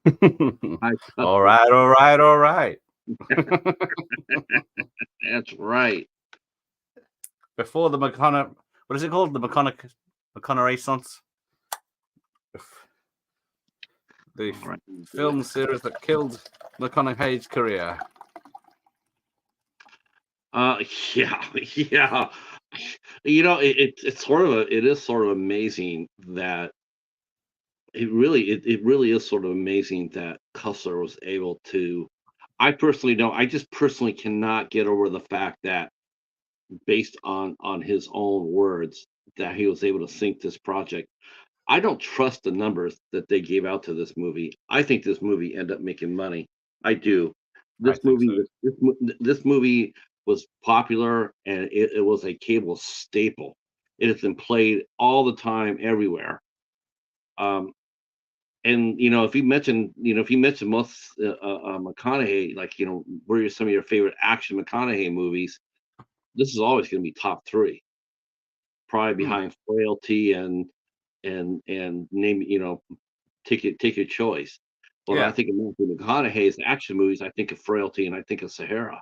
I All right. That's right. Before the McConaughey, what is it called? The McConaughey the All right. film series that killed McConaughey's career. Yeah, yeah. It's it is sort of amazing that it really is sort of amazing that Cussler was able to. I just personally cannot get over the fact that based on his own words that he was able to sync this project. I don't trust the numbers that they gave out to this movie. I think this movie ended up making money. I do. I think so. This movie was popular and it was a cable staple. It has been played all the time everywhere. Um, and if you mention most McConaughey, like what are some of your favorite action McConaughey movies? This is always going to be top three, probably Hmm. behind Frailty and name take your choice. But when I Yeah, think of Matthew McConaughey's action movies, I think of Frailty and I think of Sahara.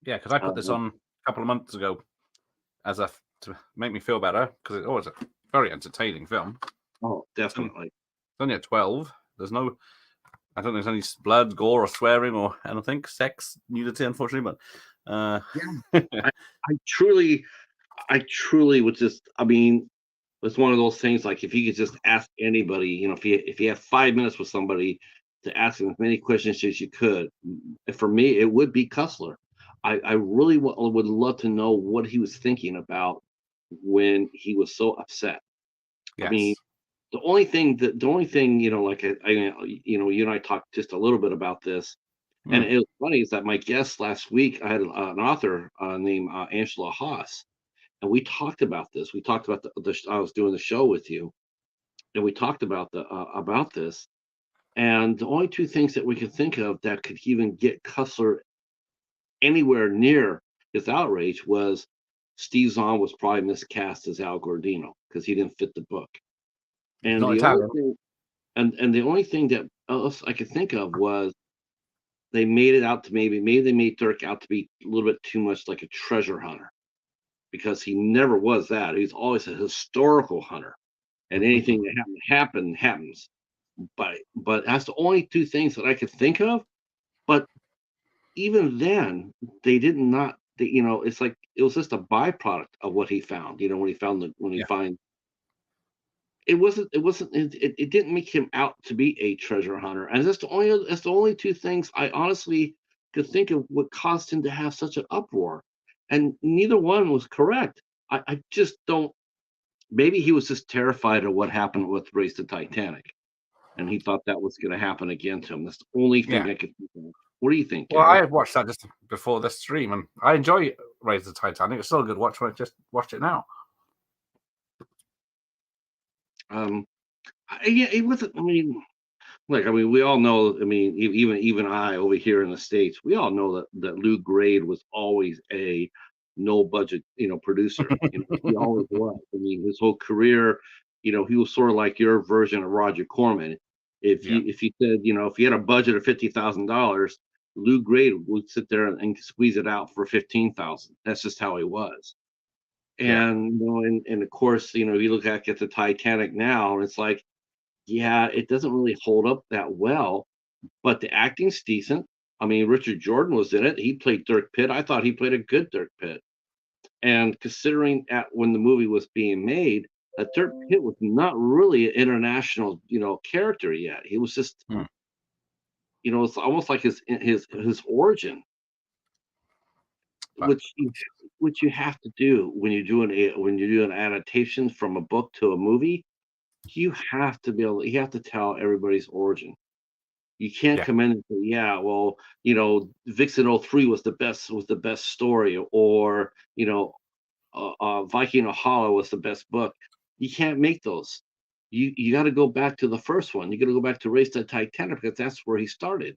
yeah, because I put this Um, on a couple of months ago to make me feel better because it's always a very entertaining film. oh, It's only, definitely. it's only at 12. There's no, I don't think there's any blood, gore, or swearing or anything, sex, nudity, unfortunately. But Yeah, I, I truly, I truly would just. I mean, it's one of those things. Like if you could just ask anybody, if you have 5 minutes with somebody to ask them as many questions as you could, for me, it would be Cussler. I really would love to know what he was thinking about when he was so upset. I mean, yes, the only thing, like you and I talked just a little bit about this, and hmm. it was funny is that my guest last week, I had an author named Angela Haas, and we talked about this. We talked about I was doing the show with you, and we talked about this, and the only two things that we could think of that could even get Cussler anywhere near his outrage was Steve Zahn was probably miscast as Al Gordino because he didn't fit the book. He's And not the only Italian. thing and the only thing that else I could think of was they made it out to maybe they made Dirk out to be a little bit too much like a treasure hunter because he never was that. He's always a historical hunter, and anything that happens. But that's the only two things that I could think of. But even then, they did not. It's like it was just a byproduct of what he found. When he Yeah, finds it didn't make him out to be a treasure hunter, and that's the only two things I honestly could think of what caused him to have such an uproar, and neither one was correct. I just don't. Maybe he was just terrified of what happened with Race to Titanic, and he thought that was going to happen again to him. That's the only thing yeah. I could think of. What do you think, Well, I Gary? watched that just before this stream, and I enjoy Raise the Titanic. It's still a good watch when I just watched it now. um yeah, it wasn't. We all know. Even I over here in the states, we all know that Lou Grade was always a no budget, producer. He always was. His whole career, he was sort of like your version of Roger Corman. Yeah, If you said, if you had a budget of $50,000, Lou Grade would sit there and squeeze it out for 15,000. That's just how he was. yeah, And of course, you look at the Titanic now, and it's like, yeah, it doesn't really hold up that well, but the acting's decent. Richard Jordan was in it. He played Dirk Pitt. I thought he played a good Dirk Pitt. And considering at when the movie was being made, that Dirk Pitt was not really an international, character yet. He was just, hmm. it's almost like his origin, But which you have to do when you're doing adaptation from a book to a movie. You have to tell everybody's origin. You can't yeah, come in and say, yeah, well, Vixen '03 was the best story, or Viking Hollow was the best book. You can't make those. You got to go back to the first one. You got to go back to Race to Titanic because that's where he started.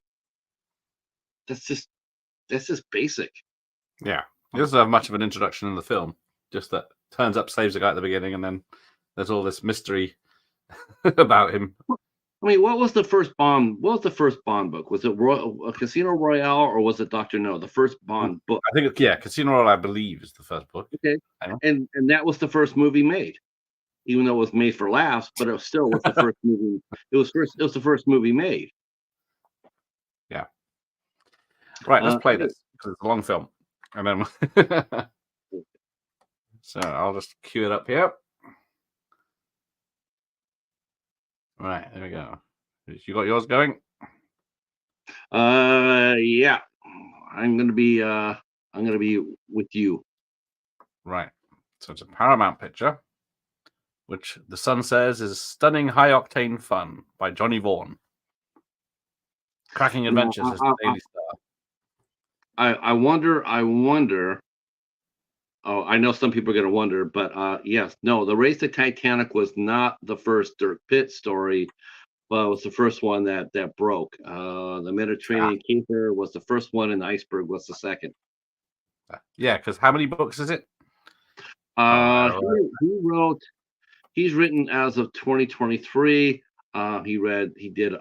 That's just basic. yeah. He doesn't have much of an introduction in the film. Just that turns up, saves the guy at the beginning, and then there's all this mystery about him. I mean, what was the first Bond? What was the first Bond book? Was it Casino Royale or was it Doctor No? The first Bond book. I think yeah, Casino Royale, I believe, is the first book. Okay, and that was the first movie made, even though it was made for laughs, but it still was the first movie. It was the first movie made. Yeah. Right. Let's play Okay. this because it's a long film, and then so I'll just cue it up here. Right, there we go. You got yours going? Yeah. I'm gonna be with you. Right. So it's a Paramount picture, which the Sun says is stunning high octane fun by Johnny Vaughan. Cracking Now, adventures as the Daily Star. I wonder. Oh, I know some people are gonna wonder, but yes, no, the race to Titanic was not the first Dirk Pitt story, but it was the first one that broke. The Mediterranean Keeper was the first one, and the Iceberg was the second. Yeah, because how many books is it? He wrote. He's written as of 2023. He did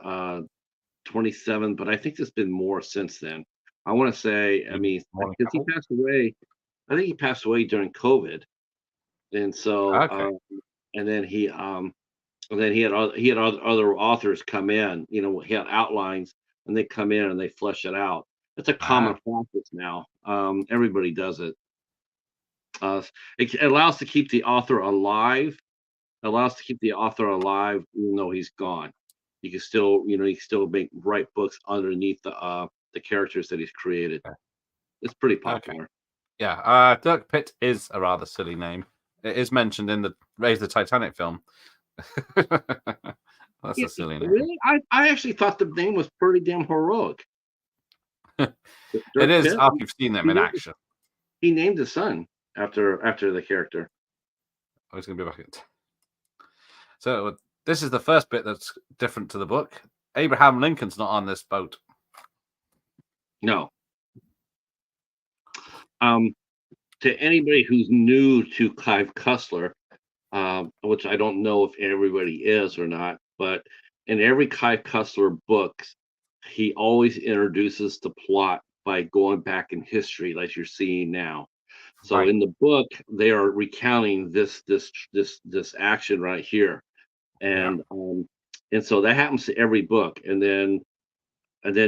27, but I think there's been more since then. I want to say, I mean, because he passed away. I think he passed away during COVID, and so Okay. and then he had other authors come in. You know, he had outlines, and they come in and they flesh it out. It's a common practice now. Everybody does it. It allows to keep the author alive. Allows to keep the author alive even though he's gone. You can still, you can still write books underneath the characters that he's created. It's pretty popular. Okay. Yeah, Dirk Pitt is a rather silly name. It is mentioned in the Raise the Titanic film. That's a silly name. Really? I actually thought the name was pretty damn heroic. It is Pitt, after you've seen them in action. He named his son after the character. I was going to be back at. So this is the first bit that's different to the book. Abraham Lincoln's not on this boat. No. To anybody who's new to Clive Cussler, which I don't know if everybody is or not, but in every Clive Cussler book, he always introduces the plot by going back in history, like you're seeing now. So in the book, they are recounting this action right here, and so that happens to every book, and then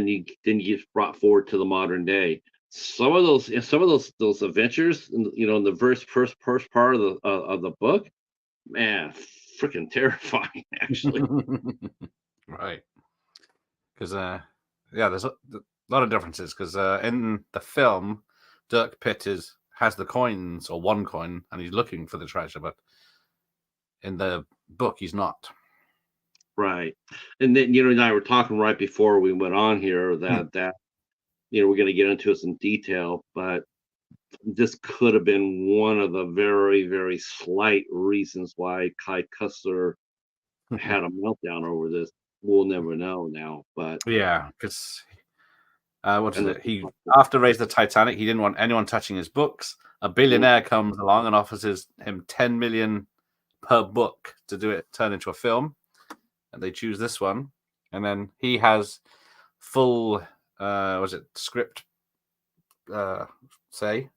you get brought forward to the modern day. Some of those adventures, in the first part of the book, man, freaking terrifying, actually. Right. Because there's a lot of differences. Because in the film, Dirk Pitt has the coins or one coin, and he's looking for the treasure, but in the book, he's not. Right. And then you and I were talking right before we went on here that we're going to get into it in detail, but this could have been one of the very, very slight reasons why Kai Cussler had a meltdown over this. We'll never know now, but Yeah, because what is it? He after Raise the Titanic, he didn't want anyone touching his books. A billionaire comes along and offers him 10 million per book to do it, turn into a film, and they choose this one. And then he has full, script? Say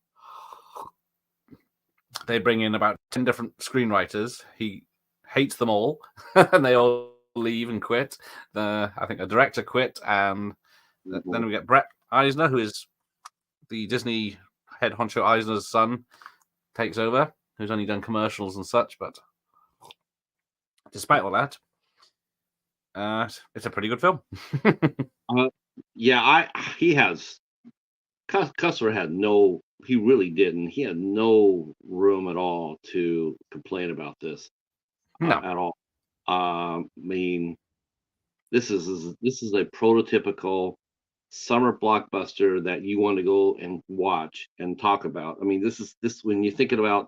they bring in about 10 different screenwriters. He hates them all, and they all leave and quit. I think a director quit, and then we get Brett Eisner, who is the Disney head honcho Eisner's son, takes over, who's only done commercials and such. But despite all that, it's a pretty good film. Cussler had no, he really didn't. He had no room at all to complain about this at all. I mean, this is a prototypical summer blockbuster that you want to go and watch and talk about. I mean, this when you're thinking about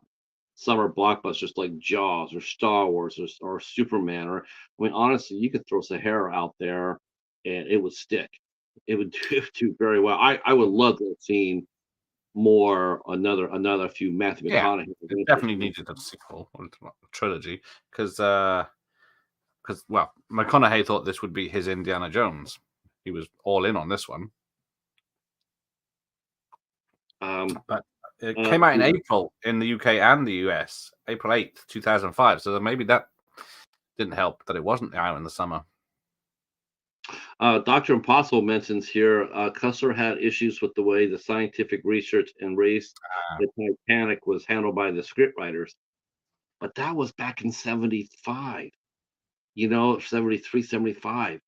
summer blockbusters like Jaws or Star Wars or Superman, or I mean, honestly, you could throw Sahara out there and it would stick. It would do very well. I would love to have seen more another few Matthew McConaughey. It definitely needed a sequel or a trilogy because because McConaughey thought this would be his Indiana Jones. He was all in on this one. But it came out in April in the UK and the US, April 8th, 2005. So maybe that didn't help that it wasn't out in the summer. Dr. Impossible mentions here, Cussler had issues with the way the scientific research and race the Titanic was handled by the scriptwriters. But that was back in 75, 73, 75.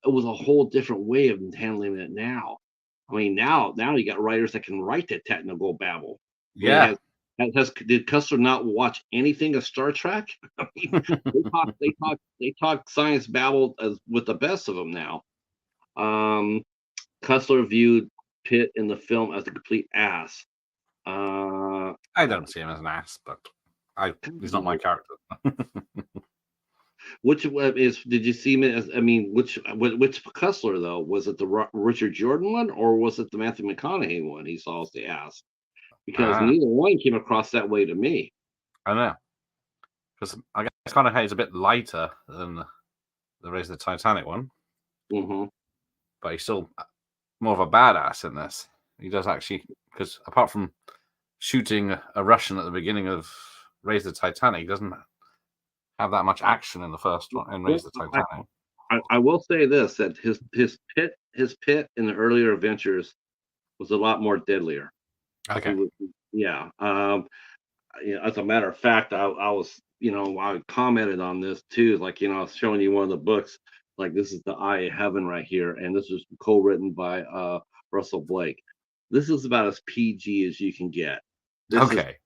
It was a whole different way of handling it now. I mean, now you got writers that can write that technical babble. Yeah. Did Cussler not watch anything of Star Trek? I mean, they talk science babble with the best of them now. Cussler viewed Pitt in the film as a complete ass. I don't see him as an ass, but he's not my character. Which is? Did you see him as? I mean, which Cussler though? Was it the Richard Jordan one, or was it the Matthew McConaughey one? He saw as the ass, because neither one came across that way to me. I know, because I guess McConaughey is a bit lighter than the Race of the Titanic one, but he's still more of a badass in this. He does actually, because apart from shooting a Russian at the beginning of Race of the Titanic, he doesn't have that much action in the first one in Race of the Titanic. I will say this, that his pit in the earlier adventures was a lot more deadlier. Okay. As a matter of fact, I was, I commented on this too, like, I was showing you one of the books, like this is The Eye of Heaven right here, and this was co-written by Russell Blake. This is about as PG as you can get. The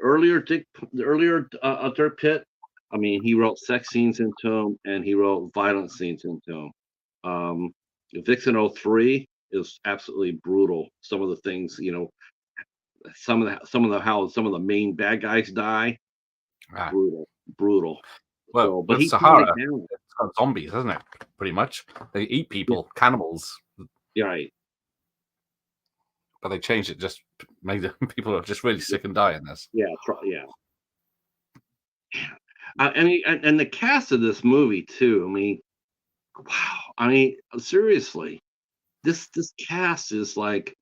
earlier Dirk Pitt, I mean, he wrote sex scenes into them, and he wrote violent scenes into them. Vixen 03 is absolutely brutal. Some of the things, some of the main bad guys die. Brutal. Well, but Sahara, it's got zombies, isn't it? Pretty much, they eat people, cannibals. Yeah, right. But they changed it, just made the people are just really sick and die in this. Yeah. I mean, and the cast of this movie too. I mean, wow. I mean, seriously, this cast is like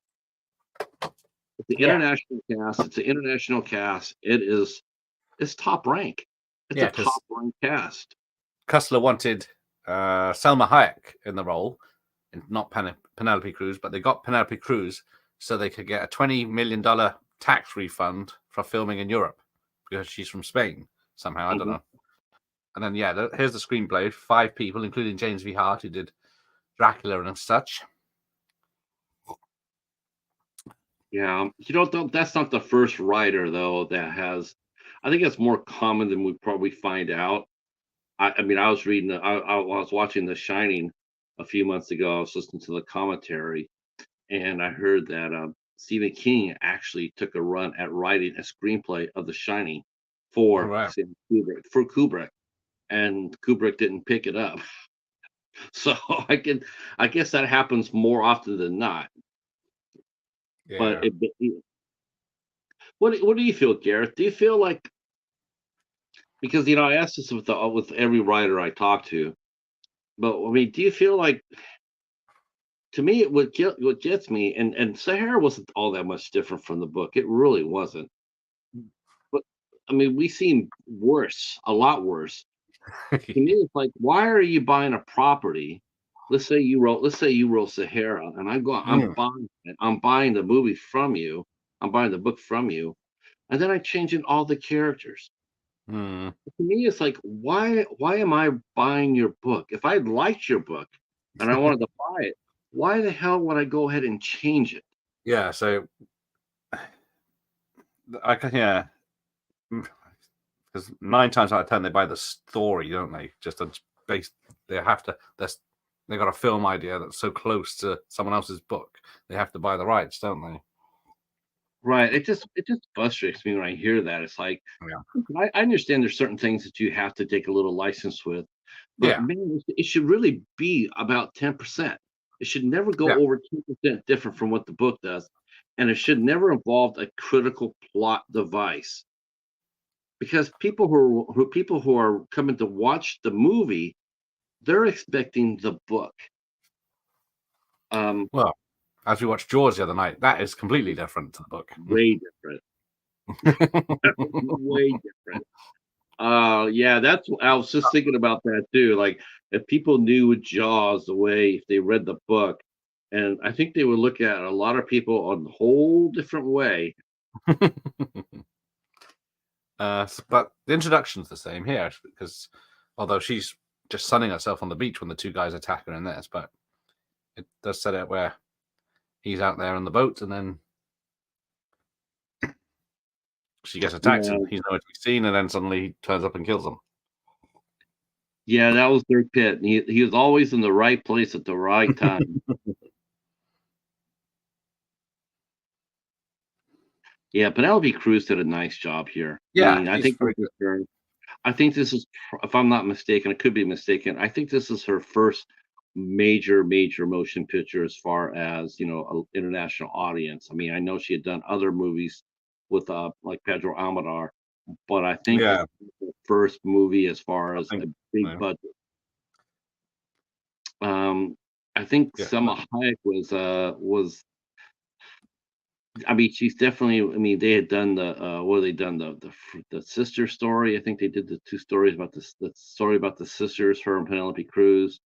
the international cast. It's an international cast. It's top rank. It's a top rank cast. Cussler wanted Selma Hayek in the role, and not Penelope Cruz, but they got Penelope Cruz so they could get a $20 million tax refund for filming in Europe because she's from Spain somehow. I don't know. And then, here's the screenplay. 5 people, including James V. Hart, who did Dracula and such. Yeah. That's not the first writer, though, that has... I think it's more common than we probably find out. I mean, I was reading... I was watching The Shining a few months ago. I was listening to the commentary, and I heard that Stephen King actually took a run at writing a screenplay of The Shining for Kubrick. And Kubrick didn't pick it up. So I guess that happens more often than not. Yeah. But what do you feel, Gareth? Do you feel like, because I asked this with every writer I talk to, but I mean, do you feel like, to me, what gets me, and Sahara wasn't all that much different from the book. It really wasn't. But I mean, we seem worse, a lot worse. To me, it's like, why are you buying a property? Let's say you wrote Sahara, and I'm buying the movie from you. I'm buying the book from you, and then I change in all the characters. To me, it's like, why am I buying your book? If I liked your book and I wanted to buy it, why the hell would I go ahead and change it? Yeah, so because 9 times out of 10 they buy the story, don't they? Just they have to. They got a film idea that's so close to someone else's book, they have to buy the rights, don't they? Right. It just frustrates me when I hear that. It's like, I understand there's certain things that you have to take a little license with, but man, it should really be about 10%. It should never go over 10% different from what the book does, and it should never involve a critical plot device. because people who are coming to watch the movie, they're expecting the book. Um, Well, as we watched Jaws the other night, that is completely different to the book. way different, way different. Yeah, that's I was just thinking about that too. Like if people knew Jaws the way if they read the book, and I think they would look at a lot of people on a whole different way. But the introduction's the same here because although she's just sunning herself on the beach when the two guys attack her in this, but it does set it where he's out there on the boat and then she gets attacked Yeah, and he's nowhere to be seen, and then suddenly he turns up and kills them. yeah, that was Dirk Pitt. And he was always in the right place at the right time. Yeah, Penelope Cruz did a nice job here. I Yeah, mean, I she's think very this is her. I think this is, if I'm not mistaken, I could be mistaken. I think this is her first major motion picture as far as an international audience. I mean, I know she had done other movies with like Pedro Almodovar, but I good. think this Yeah, is the first movie as far I as think a big so. budget. I think Yeah, Selma Hayek was. I mean, she's definitely. I mean, they had done what have they done the sister story. I think they did the two stories about the story about the sisters, her and Penelope Cruz.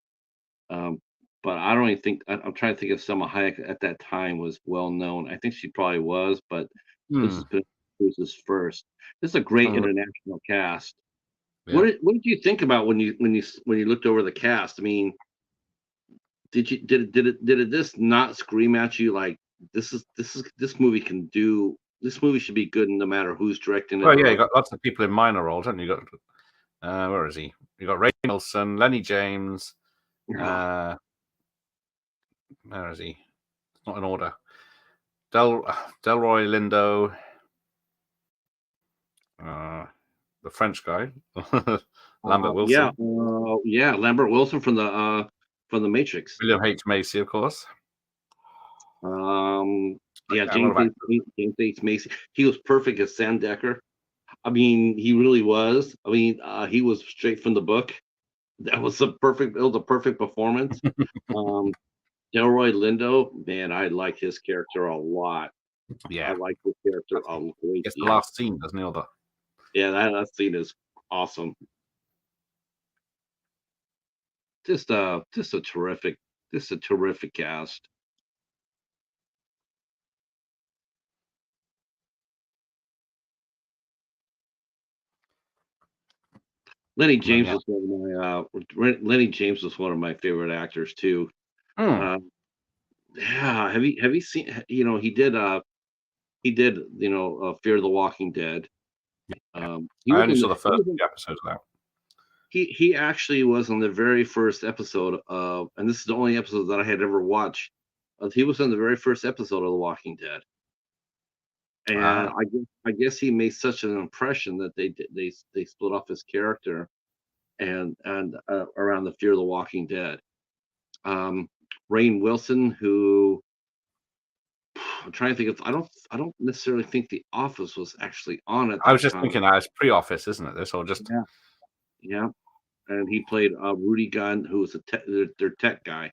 Um, but I don't even think I'm trying to think if Selma Hayek at that time was well known. I think she probably was, but this hmm. is Penelope Cruz's first. This is a great Oh, international cast. yeah. What did you think about when you looked over the cast? I mean, did this not scream at you like this movie can do this movie should be good no matter who's directing it Well, yeah, you or got lots of people in minor roles, haven't you? You got where is he? You got Ray Nelson, Lenny James. Uh, where is he? It's not in order. Del Delroy Lindo, the French guy, Lambert yeah, Wilson, yeah, Lambert Wilson from the Matrix. William H Macy, of course. Yeah, A lot of actors. James H. Macy. He was perfect as Sandecker. I mean, he really was. I mean, he was straight from the book. That was a perfect. It was a perfect performance. Um, Delroy Lindo, man, I like his character a lot. I Yeah, like his character that's, a he great gets the deal. last scene, doesn't he? Or the Yeah, that scene is awesome. Just a terrific, just a terrific cast. Lenny and then James yeah. was one of Lenny James was one of my favorite actors too. Hmm. Uh, yeah, have you seen? He did Fear the Walking Dead. He I was only in saw the the first few episodes of that. he actually was on the very first episode of, and this is the only episode that I had ever watched. He was on the very first episode of The Walking Dead, and Ah, I guess he made such an impression that they split off his character and around the Fear of the Walking Dead. Rainn Wilson, who I'm trying to think of, I don't necessarily think The Office was actually on at I that was just time. thinking that it's pre-office, isn't it? This or just Yeah, yeah, and he played Rudy Gunn, who was their tech guy.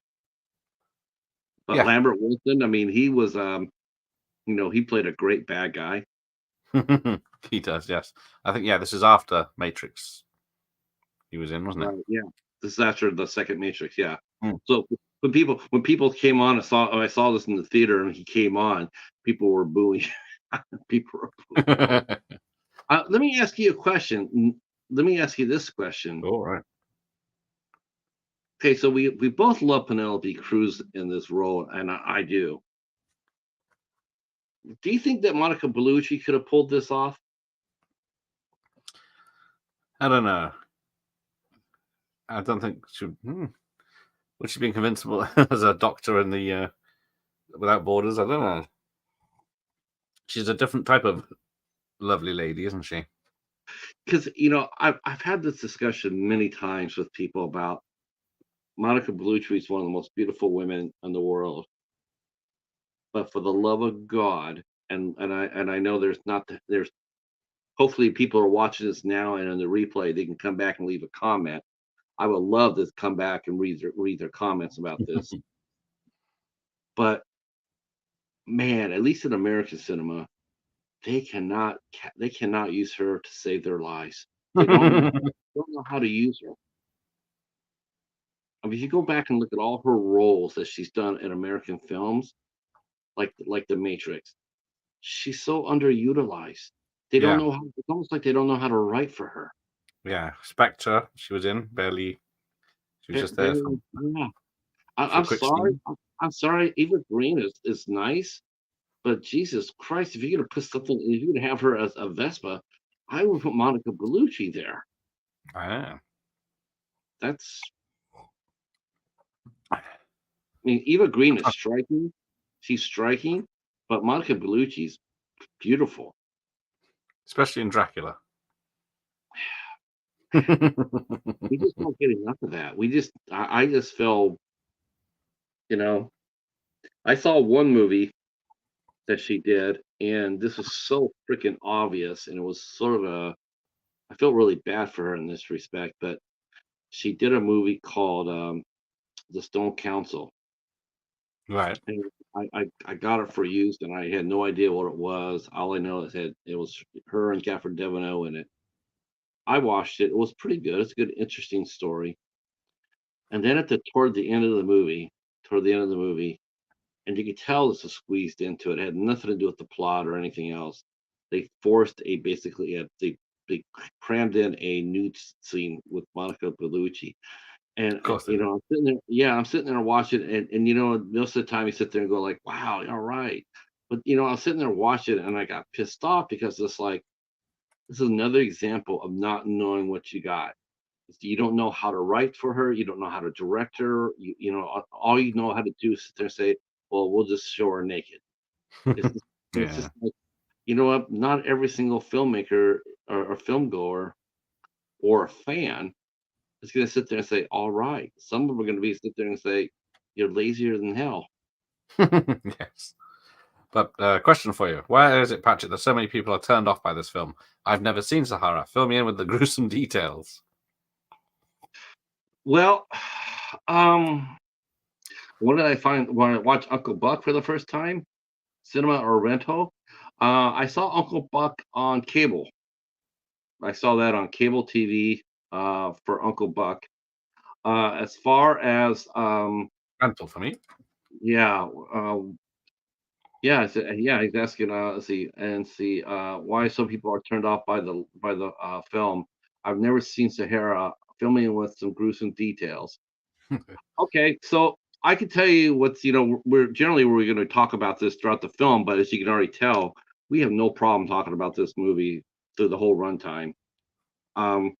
But yeah. Lambert Wilson, I mean, he was he played a great bad guy. He does, yes. I think yeah, this is after Matrix he was in, wasn't it? Right. Yeah. This is after the second Matrix. Yeah. Hmm. So when people came on, I saw this in the theater, and he came on. People were booing. People were booing. Let me ask you a question. Let me ask you this question. All right. Okay, so we both love Penelope Cruz in this role, and I do. Do you think that Monica Bellucci could have pulled this off? I don't know. I don't think she would she be invincible as a doctor in the Without Borders. I don't know. She's a different type of lovely lady, isn't she? Because I've had this discussion many times with people about Monica Bellucci is one of the most beautiful women in the world, but for the love of God, and I know there's not there's hopefully people are watching this now and in the replay they can come back and leave a comment. I would love to come back and read their comments about this. But man, at least in American cinema, they cannot use her to save their lives. Don't know how to use her. I mean, if you go back and look at all her roles that she's done in American films, like The Matrix, she's so underutilized. They don't Yeah, know how. It's almost like they don't know how to write for her. yeah. Spectre, she was in barely. She was just there Yeah. for a I'm quick sorry. scene. I'm sorry. Eva Green is nice, but Jesus Christ, if you're gonna put something, if you're gonna have her as a Vespa, I would put Monica Bellucci there. Ah. That's, I mean, Eva Green is striking. She's striking, but Monica Bellucci's beautiful. Especially in Dracula. We just don't get enough of that. I just feel, you know, I saw one movie that she did, and this was so freaking obvious, and it was sort of I felt really bad for her in this respect, but she did a movie called The Stone Council, Right. and I got it for used, and I had no idea what it was. All I know is that it was her and Catherine Devenot in it. I watched it. It was pretty good. It's a good, interesting story. And then toward the end of the movie, toward the end of the movie, and you could tell this was squeezed into it. It had nothing to do with the plot or anything else. They forced a basically a, they crammed in a nude scene with Monica Bellucci. And Of course they you did. know, I'm sitting there, yeah, I'm sitting there watching, and you know, most of the time you sit there and go like, "Wow, all right," but you know, I was sitting there watching it, and I got pissed off because it's like this is another example of not knowing what you got. You don't know how to write for her. You don't know how to direct her. You know, all you know how to do is sit there and say, "Well, we'll just show her naked." It's just, it's Yeah. just like, you know what? Not every single filmmaker or film goer or a fan is going to sit there and say, "All right." Some of them are going to be sit there and say, "You're lazier than hell." Yes. But question for you: why is it, Patrick, that so many people are turned off by this film? I've never seen Sahara. Fill me in with the gruesome details. Well, um, what did I find when I watched Uncle Buck for the first time? Cinema or rental? I saw Uncle Buck on cable. I saw that on cable TV for Uncle Buck. As far as Rental for me. yeah, yeah, yeah, he's asking see why some people are turned off by the film. I've never seen Sahara filming with some gruesome details. Okay, so I can tell you what's we're going to talk about this throughout the film, but as you can already tell, we have no problem talking about this movie through the whole runtime. Um,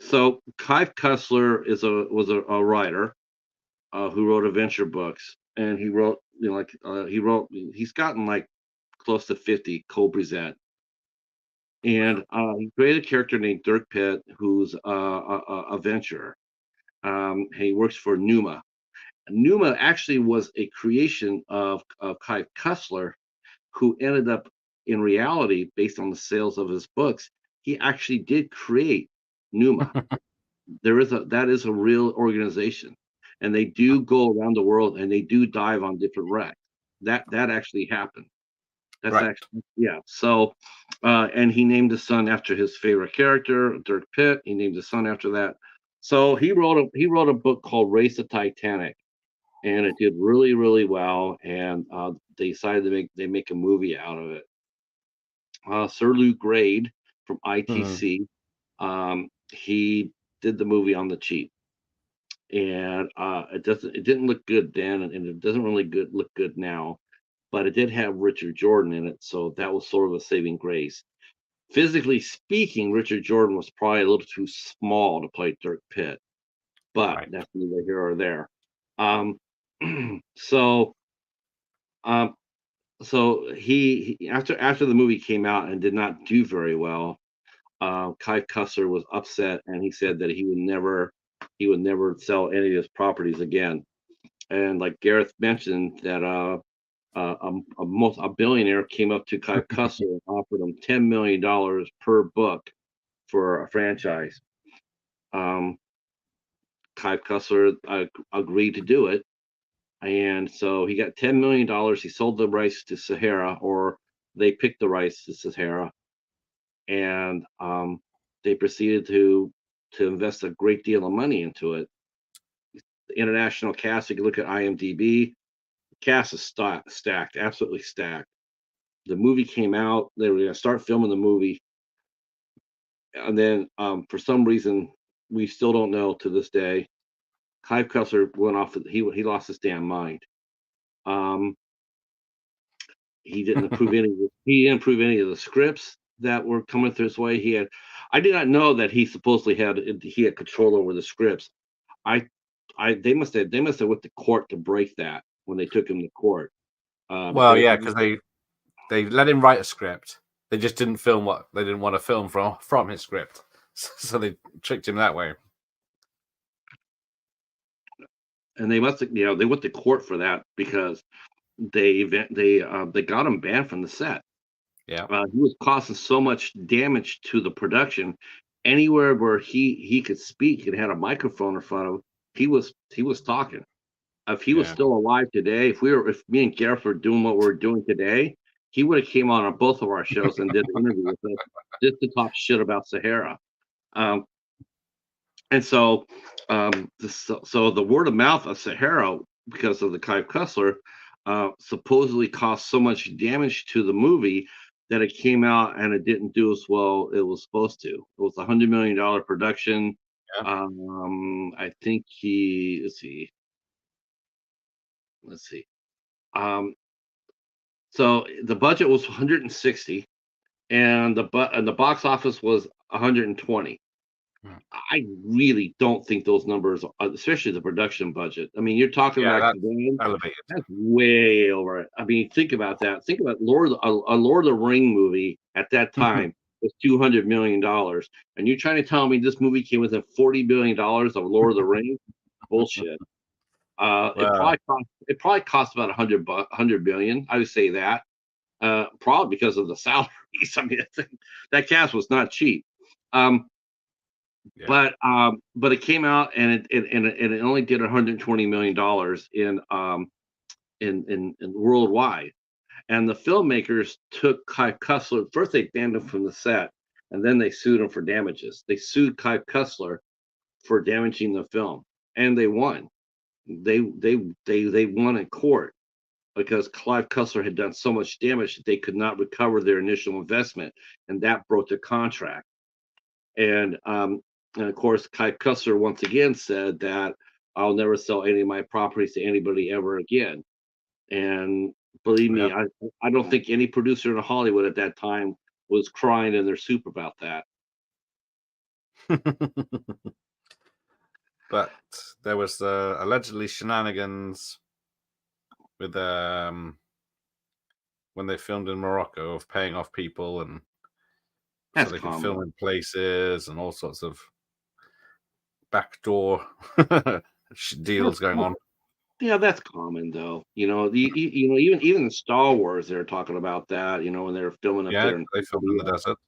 so Clive Cussler was a writer who wrote adventure books, and he wrote he's gotten like close to 50 co-present, and he created a character named Dirk Pitt who's a venturer. He works for Numa. Numa actually was a creation of Clive Cussler, who ended up in reality, based on the sales of his books, he actually did create Numa. That is a real organization, and they do go around the world and they do dive on different wrecks. That actually happened. That's Right. actually, yeah. So, and he named his son after his favorite character, Dirk Pitt. He named his son after that. So he wrote a book called Race the Titanic, and it did really really well. And they decided to make a movie out of it. Sir Lou Grade from Mhm. ITC, he did the movie on the cheap, and it didn't look good then, and it doesn't really look good now, but it did have Richard Jordan in it, so that was sort of a saving grace. Physically speaking, Richard Jordan was probably a little too small to play Dirk Pitt, but Right. that's neither here or there. Um, so um, he after the movie came out and did not do very well, Kai Cussler was upset, and he said that he would never sell any of his properties again. And like Gareth mentioned, that a billionaire came up to Clive Cussler and offered him $10 million per book for a franchise. Clive Cussler agreed to do it, and so he got $10 million. He sold the rights to Sahara, or they picked the rights to Sahara, and they proceeded to invest a great deal of money into it. The international cast, if you look at IMDb, the cast is stacked, absolutely stacked. The movie came out, they were going to start filming the movie, and then for some reason, we still don't know to this day, Clive Cussler went off, he lost his damn mind. Um, he didn't approve any of the scripts that were coming through his way. I did not know that he supposedly had control over the scripts. I they must have went to court to break that when they took him to court. Well, yeah, because they let him write a script. They just didn't film what they didn't want to film from his script, so they tricked him that way. And they must have, they went to court for that because they got him banned from the set. Yeah, he was causing so much damage to the production. Anywhere where he could speak and had a microphone in front of him, he was talking. If he was still alive today, if me and Gareth were doing what we're doing today, he would have came on both of our shows and did an interview with us just to talk shit about Sahara. And so, so the word of mouth of Sahara, because of the Clive Cussler, supposedly caused so much damage to the movie that it came out and it didn't do as well it was supposed to. It was a $100 million production. yeah. I think let's see. So the budget was 160, and the box office was 120. I really don't think those numbers, especially the production budget. I mean, you're talking about Elevated. that's way over it. I mean, think about that. Think about a Lord of the Ring movie at that time was $200 million, and you're trying to tell me this movie came within $40 billion of Lord of the Rings? Bullshit. It probably cost about $100 billion. I would say that. Probably because of the salaries. I mean, that cast was not cheap. But it came out and it only did $120 million in worldwide. And the filmmakers took Clive Cussler. First, they banned him from the set, and then they sued him for damages. They sued Clive Cussler for damaging the film, and they won. They won in court because Clive Cussler had done so much damage that they could not recover their initial investment, and that broke the contract. And of course, Clive Cussler once again said that I'll never sell any of my properties to anybody ever again. And believe me, I don't think any producer in Hollywood at that time was crying in their soup about that. But there was allegedly shenanigans with when they filmed in Morocco of paying off people and That's so they common. can film in places and all sorts of backdoor deals going on. Yeah, that's common though. Even in Star Wars, they're talking about that. When they're filming up there. They filmed in the desert.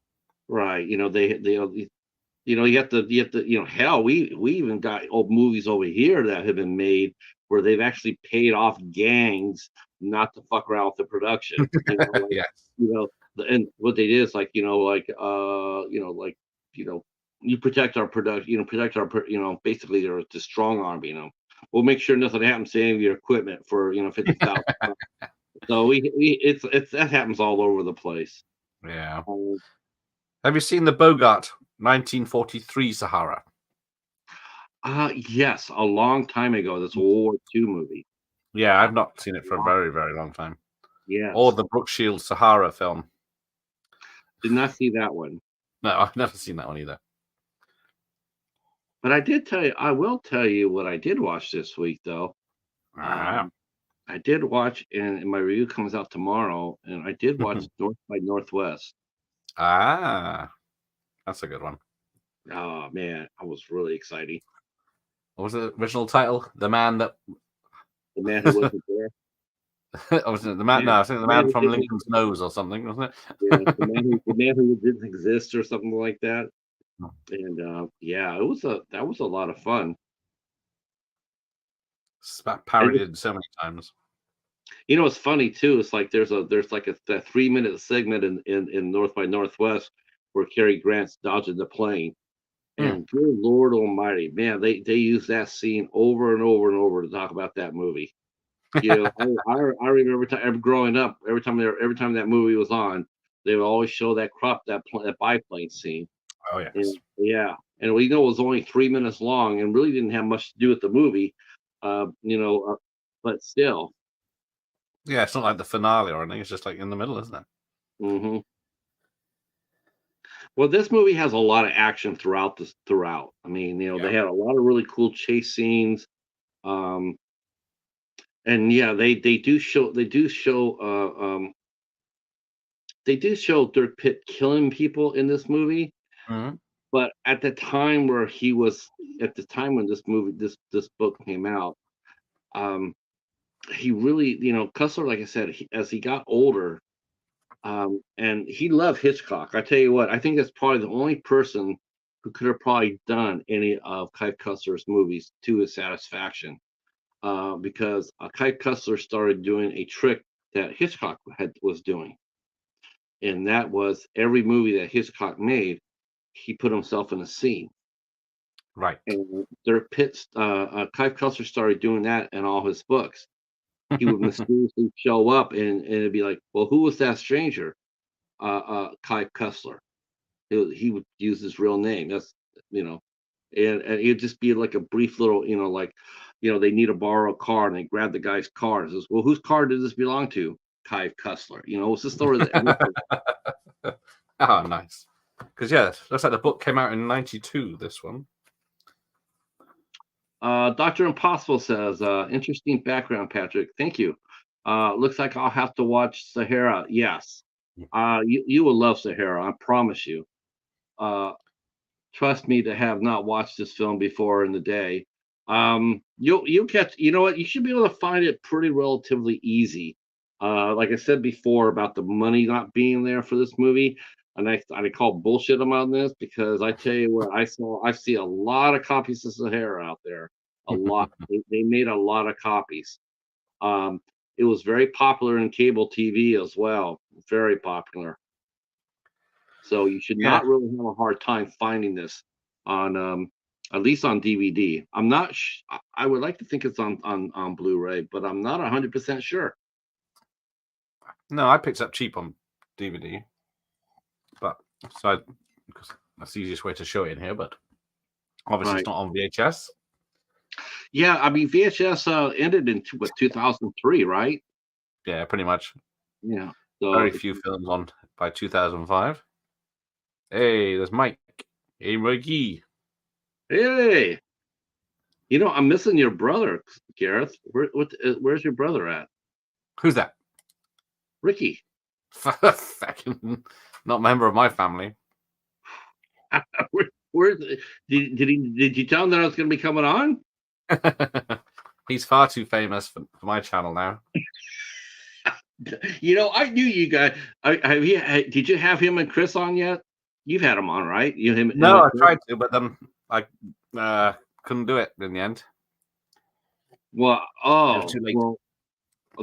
Right. You have to, hell, we even got old movies over here that have been made where they've actually paid off gangs not to fuck around with the production. Yes. And what they did is you protect our production, basically they're just strong arm, we'll make sure nothing happens to any of your equipment for, 50,000. So it's that happens all over the place. Yeah. Have you seen the Bogart 1943 Sahara? Yes, a long time ago. That's a World War II movie. Yeah, I've not seen it for a very, very long time. Yeah. Or the Brooke Shields Sahara film. Did not see that one. No, I've never seen that one either. But I will tell you what I did watch this week, though. I did watch, and my review comes out tomorrow, and I did watch North by Northwest. That's a good one. Oh, man, I was really excited. What was the original title? The Man Who Wasn't There. Wasn't it the man? No, Man, I think the man man who from didn't, Lincoln's Nose or something, wasn't yeah, it? the man who didn't exist or something like that. Hmm. And yeah, that was a lot of fun. It's about And it's, parodied so many times. it's funny too. It's like there's like a 3 minute segment in North by Northwest where Cary Grant's dodging the plane. Hmm. And good Lord Almighty, man, they use that scene over and over and over to talk about that movie. I remember growing up, every time that movie was on, they would always show that biplane scene. Oh yes. And yeah, and we know it was only 3 minutes long and really didn't have much to do with the movie, but still. Yeah, it's not like the finale or anything. It's just like in the middle, isn't it? Hmm. Well, this movie has a lot of action throughout. I mean, Yeah. they had a lot of really cool chase scenes. Um, and yeah, they do show Dirk Pitt killing people in this movie, Mhm. but at the time when this book came out, um, he really, Cussler, like I said, as he got older, and he loved Hitchcock. I tell you what, I think that's probably the only person who could have probably done any of Clive Cussler's movies to his satisfaction, because Clive Cussler started doing a trick that Hitchcock was doing, and that was every movie that Hitchcock made, he put himself in a scene. Right. And Clive Cussler started doing that in all his books. He would mysteriously show up, and it'd be like, well, who was that stranger? Clive Cussler. He would use his real name. That's you know, and it'd just be like a brief little, like, they need to borrow a car, and they grab the guy's car. And says, well, whose car did this belong to? Clive Cussler. It's the story that Oh, nice. Because yeah, looks like the book came out in '92. This one. Dr. Impossible says, interesting background, Patrick. Thank you. Looks like I'll have to watch Sahara. Yes. You will love Sahara, I promise you. Uh, Trust me to have not watched this film before in the day. You'll catch, you know what? You should be able to find it pretty relatively easy. Like I said before about the money not being there for this movie, and I call bullshit on this because I tell you what, I see a lot of copies of Sahara out there. A lot. They made a lot of copies. Um, it was very popular in cable TV as well. Very popular. So you should Yeah. not really have a hard time finding this on at least on DVD. I'm not I would like to think it's on Blu-ray, but I'm not 100% sure. No, I picked it up cheap on DVD, but because that's the easiest way to show it in here. But obviously, it's Right. not on VHS. Yeah, I mean VHS ended in 2003, right? Yeah, pretty much. Yeah. So Very few films on by 2005. Hey, there's Mike. Hey, Mikey. hey, I'm missing your brother, Gareth. Where's your brother at? Who's that? Ricky. Fucking not a member of my family. Where did you tell him that I was going to be coming on? He's far too famous for my channel now. I knew you guys. Did you have him and Chris on yet? You've had him on, right? Him No, and I Chris. tried to, but then I couldn't do it in the end. Well, It was too late. well,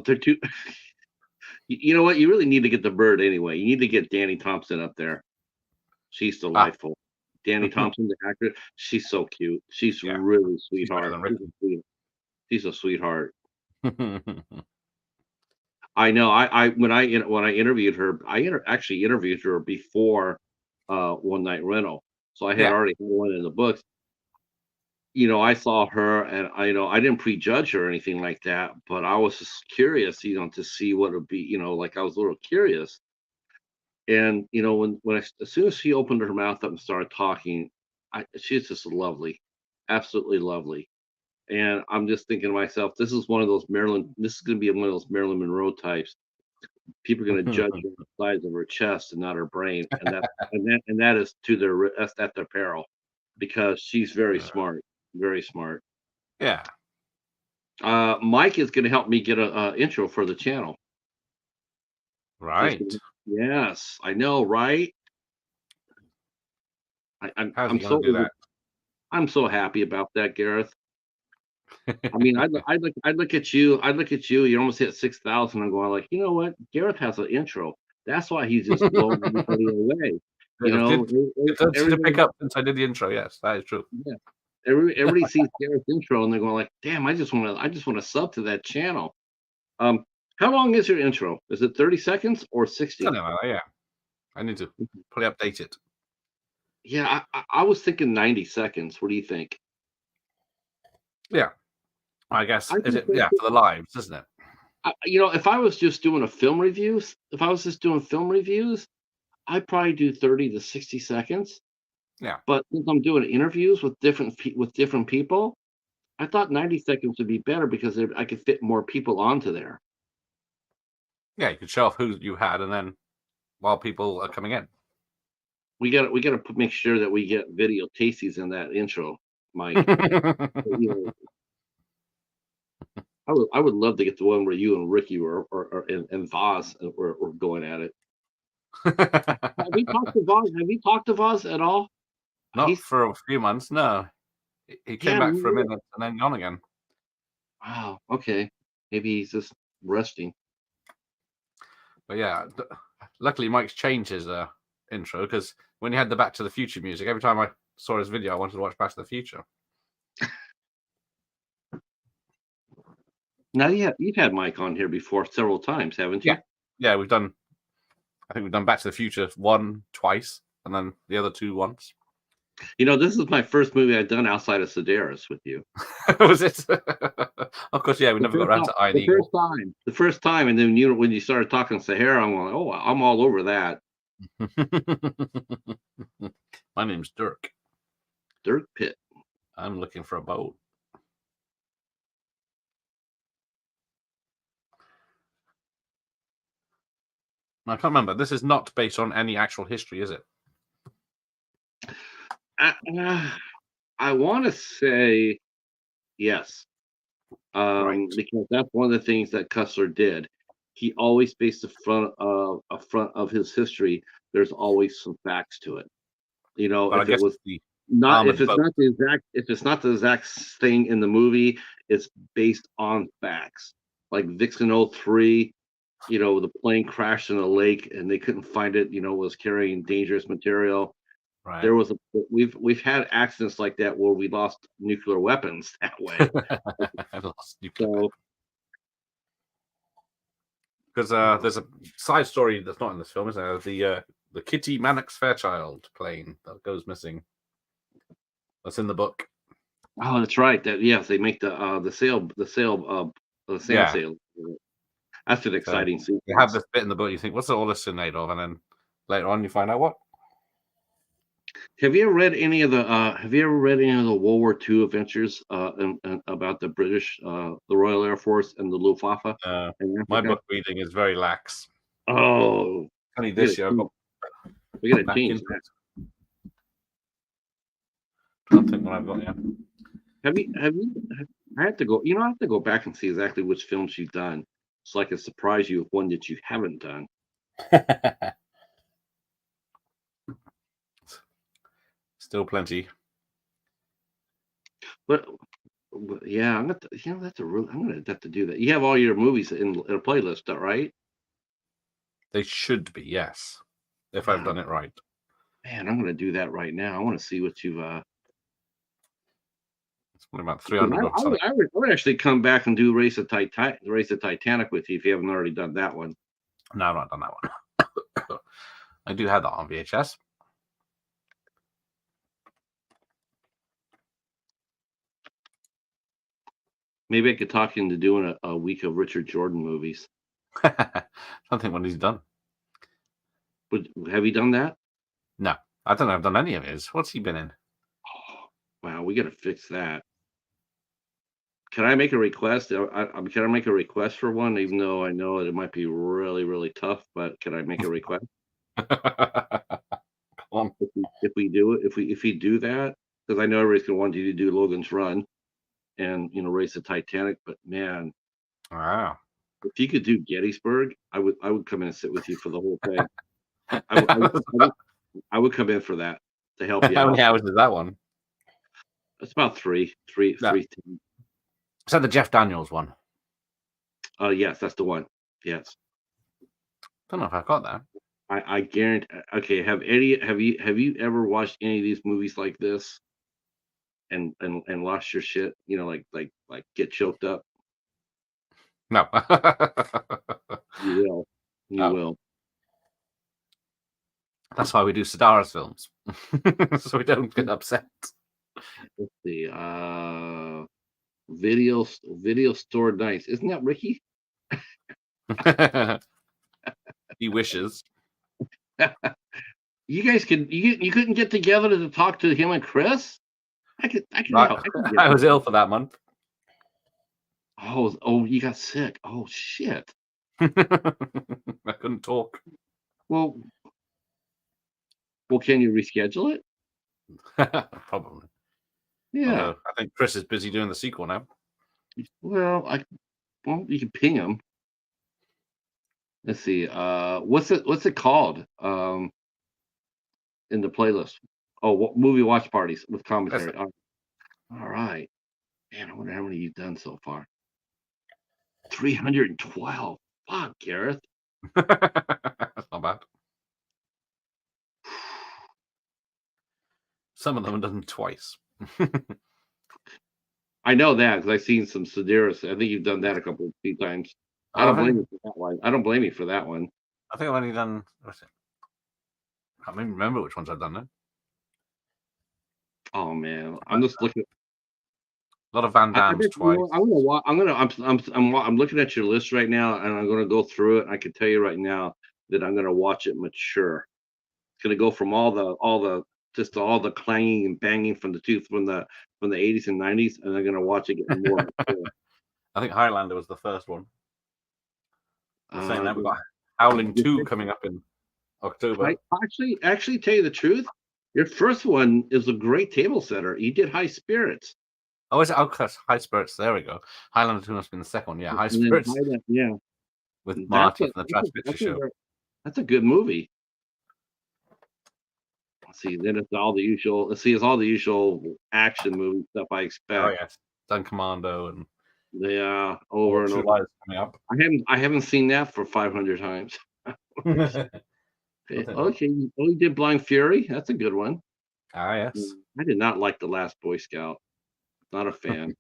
they're too. You know what? You really need to get the bird anyway. You need to get Danny Thompson up there. She's Ah, delightful. Danny Thompson, the actor, she's so cute. She's yeah, really she's better sweetheart. than She's a sweetheart. Ricky. I know. When I interviewed her, actually interviewed her before One Night Rental, so I had Yeah. already had one in the books. I saw her, and I didn't prejudge her or anything like that, but I was just curious, to see what it would be, like I was a little curious. And as soon as she opened her mouth up and started talking, she's just lovely, absolutely lovely. And I'm just thinking to myself, this is going to be one of those Marilyn Monroe types. People are going to judge her on the size of her chest and not her brain, and that is that's at their peril, because she's very smart, very smart. Yeah. Mike is going to help me get a intro for the channel. He's Right. gonna, yes, I know, right? How's I'm he going to do that? I'm so happy about that, Gareth. I mean, I'd look at you. You almost hit 6,000. I'm going like, you know what? Gareth has an intro. That's why he's just blowing everybody away. You It know, did. It did seem to pick everybody, up since I did the intro. Yes, that is true. yeah, everybody sees Gareth's intro and they're going like, damn, I just want to sub to that channel. Um, how long is your intro? Is it 30 seconds or 60? Something like that, yeah. I need to probably update it. Yeah, I was thinking 90 seconds. What do you think? Yeah, I guess. I Is think it? Yeah, for the lives, isn't it? you know, if I was just doing if I was just doing film reviews, I'd probably do 30 to 60 seconds. Yeah. But since I'm doing interviews with with different people, I thought 90 seconds would be better because I could fit more people onto there. Yeah, you could show off who you had, and then while people are coming in. We got to make sure that we get video tasties in that intro, Mike. But, you know, I would love to get the one where you and Ricky and Voz were going at it. Have you talked to Voz? Have you talked to Voz at all? Not He's for a few months, no. He came yeah. back for a minute and then gone again. Wow. Okay. Maybe he's just resting. But yeah, luckily Mike's changed his intro because when he had the Back to the Future music, every time I saw his video, I wanted to watch Back to the Future. Now you've had Mike on here before several times, haven't you? Yeah, yeah, we've done. I think we've done Back to the Future one twice, and then the other two once. You know, this is my first movie I've done outside of Sedaris with you. Was it? Of course, yeah. We never got around to Iron Eagle. The first time, and then when you started talking Sahara, I'm like, oh, I'm all over that. My name's Dirk. Dirk Pitt. I'm looking for a boat. I can't remember. This is not based on any actual history, is it? I want to say yes, Right. because that's one of the things that Cussler did. He always based the front of his history. There's always some facts to it. You know, But I if it guess was the not armored boat. if it's not the exact thing in the movie, it's based on facts. Like Vixen '03, you know, the plane crashed in a lake and they couldn't find it, you know, was carrying dangerous material. Right. There was we've had accidents like that where we lost nuclear weapons that way. I lost nuclear. So Because there's a side story that's not in this film, is there? The Kitty Mannix Fairchild plane that goes missing. That's in the book. oh, that's right. That yes, they make the sand Yeah. sail. That's an So exciting you have sequence. this bit in the book. You think, what's all this made of? And then later on, you find out what. Have you ever read any of the Have you ever read any of the World War II adventures and about the British, the Royal Air Force and the Luftwaffe in My Africa? book reading is very lax. Oh, Only this year I got we gotta back change into that. it. Trying to think what I've got here. Have you? I have to go. You know, I have to go back and see exactly which films you've done, so I can surprise you with one that you haven't done. Still plenty. But yeah, I'm gonna. You know, I'm gonna have to do that. You have all your movies in a playlist, right? They should be, yes, if I've done it right. Man, I'm gonna do that right now. I want to see what you've. It's only about 300 or something. I would actually come back and do Race of Titanic with you if you haven't already done that one. No, I've not done that one. I do have that on VHS. Maybe I could talk you into doing a week of Richard Jordan movies. I don't think one he's done. Have you done that? No, I don't know. I've done any of his. What's he been in? Oh, wow, we got to fix that. Can I make a request? Can I make a request for one? Even though I know it might be really, really tough, but can I make a request? Come on. If we do it, if we do that, because I know everybody's gonna want you to do Logan's Run. and race the Titanic. But man, Wow. if you could do Gettysburg, I would come in and sit with you for the whole thing. I would come in for that to help you How out. many hours is that one? It's about three, No. 3 10. Is that the Jeff Daniels one? Yes, that's the one. Yes. Don't know if I've got that. I guarantee. Okay, have you ever watched any of these movies like this and lost your shit? Like get choked up. No. You will. You Oh, will. that's why we do Sahara's films, so we don't get upset. Let's see. Video store nights. Isn't that Ricky? He wishes. You guys you couldn't get together to talk to him and Chris? I could Right. help. I could get I was ill for that month. Oh, you got sick. Oh shit. I couldn't talk. Well, can you reschedule it? Probably. Yeah. Although I think Chris is busy doing the sequel now. Well, you can ping him. Let's see. What's it called? In the playlist. Oh, movie watch parties with commentary. All right. Man, I wonder how many you've done so far. 312. Fuck, Gareth. That's not bad. Some of them have done twice. I know that because I've seen some Sedaris. I think you've done that a few times. I don't blame you for that one. I don't blame you for that one. I think I've only done. What's it? I can't even remember which ones I've done now. Oh man, I'm just looking. A lot of Van Damme's twice. I'm looking at your list right now, and I'm gonna go through it. I can tell you right now that I'm gonna watch it mature. It's gonna go from all the clanging and banging from the 80s and 90s, and I'm gonna watch it get more mature. I think Highlander was the first one. Saying that we've got Uh, Howling 2 coming up in October. I actually tell you the truth. Your first one is a great table setter. You did High Spirits. Oh, is it? Oh, High Spirits. There we go. Highlander 2 must have been the second one. Yeah, High Spirits. Yeah. With Marty from the Trash Picture Show. That's a good movie. Let's see. Then it's all the usual. It's all the usual action movie stuff I expect. Oh yes, done Commando and over and over. Lies coming up. I haven't seen that for 500 times. Okay. Oh, you did Blind Fury. That's a good one. Ah yes. I did not like The Last Boy Scout. Not a fan.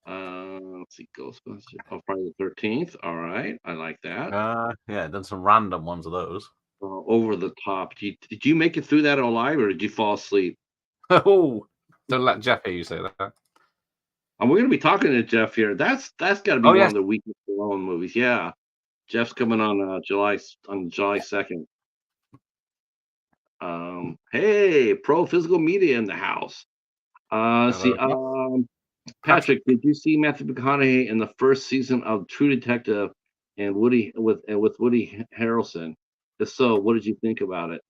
Let's see, Ghostbusters. Oh, Friday the 13th. All right, I like that. Yeah, done some random ones of those. Over the top. Did you make it through that alive, or did you fall asleep? Oh, don't let Jeff hear you say that. And we're gonna be talking to Jeff here. That's got to be one of the weakest Stallone movies. Yeah, Jeff's coming on July 2nd. Hey, Pro Physical Media in the house. See, Patrick, did you see Matthew McConaughey in the first season of True Detective and Woody with Woody Harrelson? If so, what did you think about it?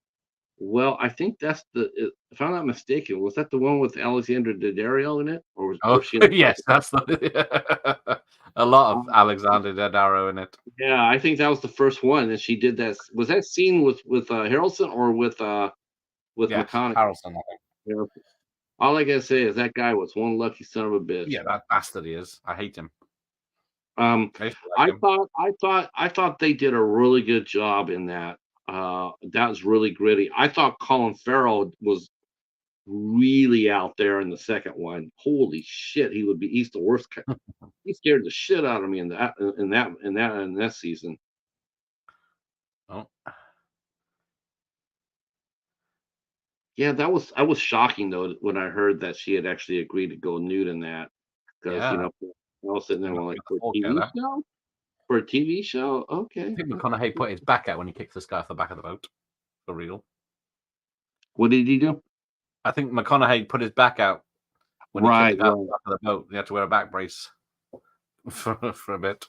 Well, I think that's if I'm not mistaken, was that the one with Alexandra Daddario in it, or was she? Yes, that's the a lot of Alexander Daddario in it. Yeah, I think that was the first one, and she did that. Was that scene with Harrelson or with McConaughey? Harrelson, I think. All I gotta say is that guy was one lucky son of a bitch. Yeah, that bastard he is. I hate him. I thought they did a really good job in that. That was really gritty. I thought Colin Farrell was really out there in the second one. Holy shit, he's the worst. He scared the shit out of me in that season. Oh. Yeah, I was shocking though when I heard that she had actually agreed to go nude in that, because I was sitting there like, for a TV show? For a TV show? Okay. I think McConaughey put his back out when he kicked this guy off the back of the boat. For real. What did he do? I think McConaughey put his back out when he kicked the guy off the back of the boat. He had to wear a back brace for a bit.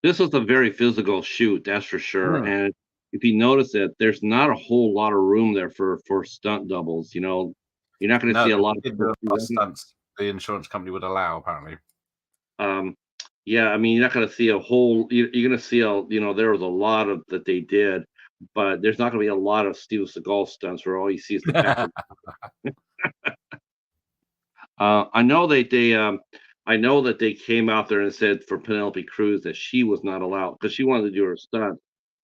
This was a very physical shoot, that's for sure. And if you notice it, there's not a whole lot of room there for stunt doubles. You're not going to see a lot of stunts. the insurance company would allow, apparently. Um, yeah, I mean, you're not going to see a whole. You're going to see there was a lot of that they did, but there's not going to be a lot of Steven Seagal stunts where all you see is the back of. I know I know that they came out there and said for Penelope Cruz that she was not allowed because she wanted to do her stunt,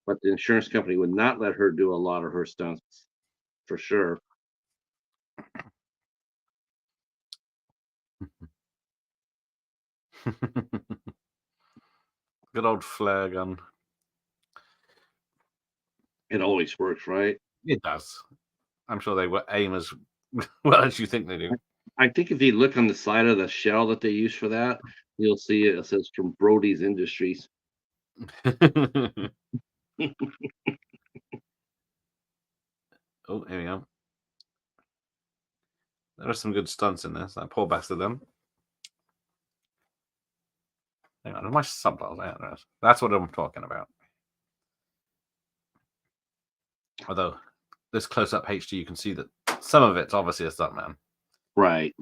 but the insurance company would not let her do a lot of her stunts for sure. Good old flare gun. It always works, right? It does. I'm sure they would aim as well as you think they do. I think if you look on the side of the shell that they use for that, you'll see it says from Brody's Industries. Oh, here we go. There are some good stunts in this. I pull back to them. Hang on, my subtitles. That's what I'm talking about. Although this close-up HD, you can see that some of it's obviously a stuntman. Right.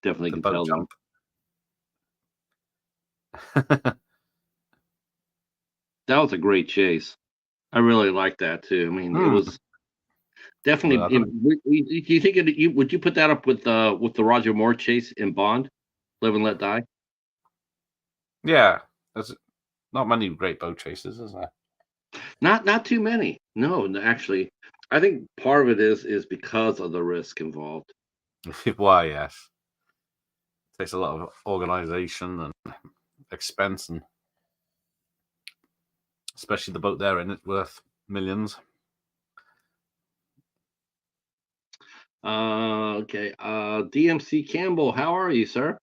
Definitely The can boat tell jump. That was a great chase. I really like that too. I mean, it was definitely. Well, Do you think would you put that up with the Roger Moore chase in Bond, Live and Let Die? yeah, there's not many great boat chases, is there? Not too many. No, actually, I think part of it is because of the risk involved. Why, yes. It takes a lot of organization and expense, and especially the boat they're in, it's worth millions. Okay. DMC Campbell, how are you, sir?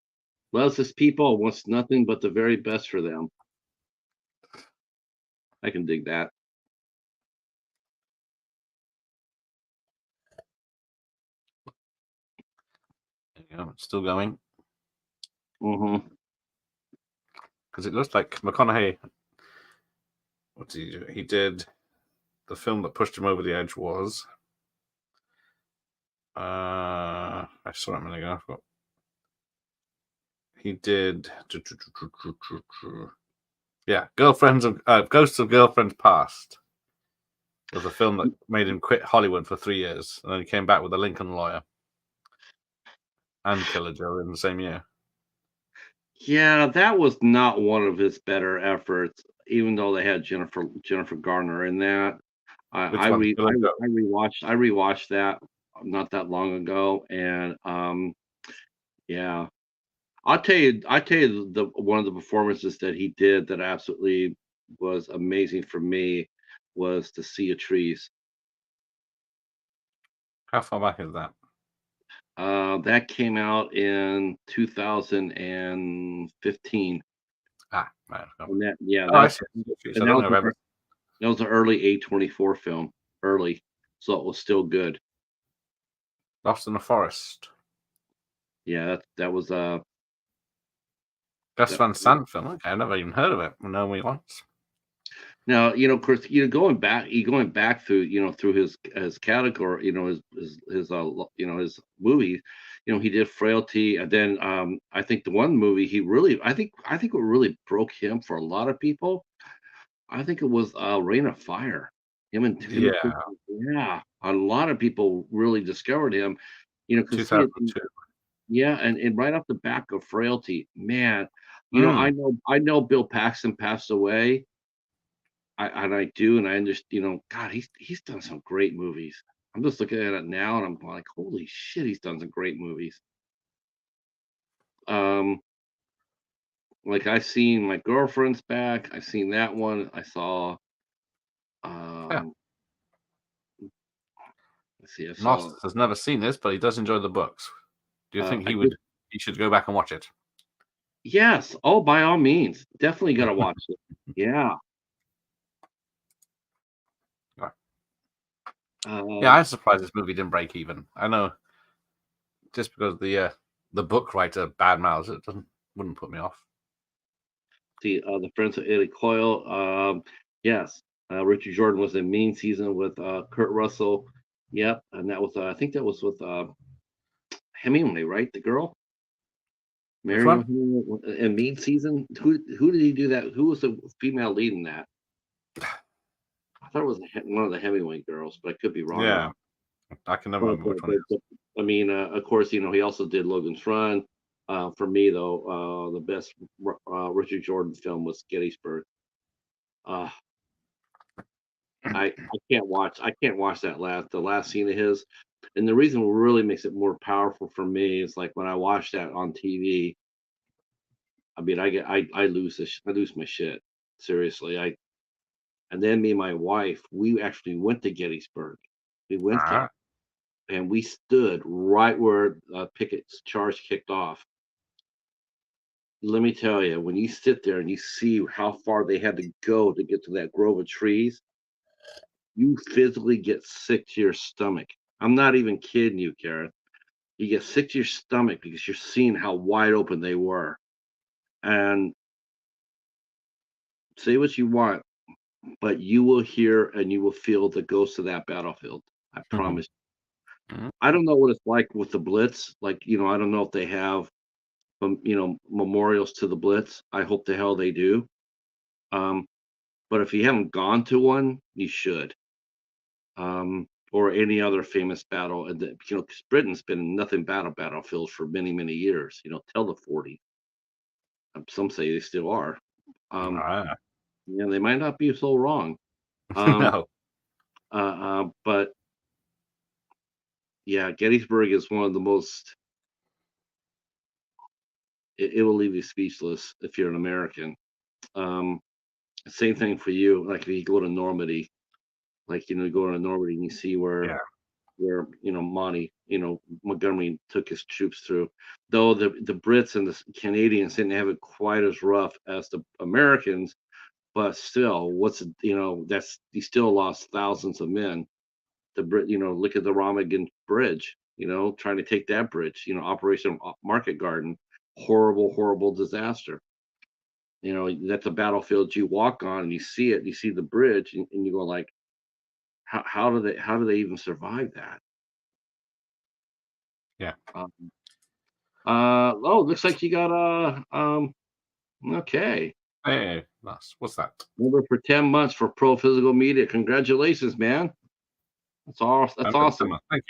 Loves his people, wants nothing but the very best for them. I can dig that. There you go, it's still going. Mm-hmm. Because it looks like McConaughey. What did he do? He did the film that pushed him over the edge was. I saw it a minute ago. I forgot. He did. Yeah, Girlfriends of Ghosts of Girlfriends Past. It was a film that made him quit Hollywood for 3 years, and then he came back with The Lincoln Lawyer and Killer Joe in the same year. Yeah, that was not one of his better efforts, even though they had Jennifer Garner in that. Which one? Killer Joe. I rewatched that not that long ago, and yeah, I tell you the one of the performances that he did that absolutely was amazing for me was The Sea of Trees. How far back is that? That came out in 2015. Ah, right. And that yeah, Oh, I that's see. and I don't remember. that was an early A24 film, early, so it was still good. Lost in the Forest. Yeah, that was Gus that, Van Sant film. Okay, I've never even heard of it. I know what he wants. now of course going back through through his category, his movies, he did Frailty, and then I think the one movie he really I think what really broke him for a lot of people, I think it was Rain of Fire. Him and Yeah, yeah, a lot of people really discovered him, because he had 2002. yeah, and right off the back of Frailty, man, Mm. I know Bill Paxton passed away. I do, and I understand. God, he's done some great movies. I'm just looking at it now, and I'm like, holy shit, he's done some great movies. Um, like I seen My Girlfriend's Back. I seen that one. I saw. Yeah, Um, let's see, I Nos saw. has never seen this, but he does enjoy the books. Do you think I did. he should go back and watch it? Yes. Oh, by all means, definitely gotta watch it. Yeah. Yeah, Um, I'm surprised this movie didn't break even. I know, just because the book writer bad mouths it wouldn't put me off. see, the Friends of Eddie Coyle. Yes, Richard Jordan was in Mean Season with Kurt Russell. Yep, and that was I think that was with Hemingway, right? The girl. Which Marion one? and Mean Season. Who did he do that? Who was the female lead in that? I thought it was one of the Hemingway girls, but I could be wrong Yeah, about. I can never But, remember which one it is. I mean, of course, he also did Logan's Run. For me, though, the best Richard Jordan film was Gettysburg. Uh, I can't watch the last scene of his. And the reason what really makes it more powerful for me is like when I watch that on TV. I mean, I lose my shit. Seriously, and then me and my wife, we actually went to Gettysburg. We went there Ah, and we stood right where Pickett's charge kicked off. Let me tell you, when you sit there and you see how far they had to go to get to that grove of trees, you physically get sick to your stomach. I'm not even kidding you, Gareth. You get sick to your stomach because you're seeing how wide open they were. And say what you want, but you will hear and you will feel the ghost of that battlefield. I mhm, promise. mhm. I don't know what it's like with the Blitz. Like, I don't know if they have, memorials to the Blitz. I hope the hell they do. Um, but if you haven't gone to one, you should. Or any other famous battle, and 'cause Britain's been in nothing but battlefields for many, many years. Till the 40s. Some say they still are. Um, Ah, yeah, they might not be so wrong. Um, no, but yeah, Gettysburg is one of the most. It will leave you speechless if you're an American. Um, Same thing for you. Like if you go to Normandy, like you go to Normandy and you see yeah, where Montgomery took his troops through. Though the Brits and the Canadians didn't have it quite as rough as the Americans, but still, that's he still lost thousands of men. The Brit, look at the Ramagan Bridge. Trying to take that bridge. Operation Market Garden, horrible, horrible disaster. That's a battlefield you walk on and you see it. You see the bridge, and you go like, how do they even survive that? yeah. Um, oh, looks like you got okay. Hey, that's what's that? Member for 10 months for Pro Physical Media. Congratulations, man. That's all. That's Welcome, awesome. Emma. Thank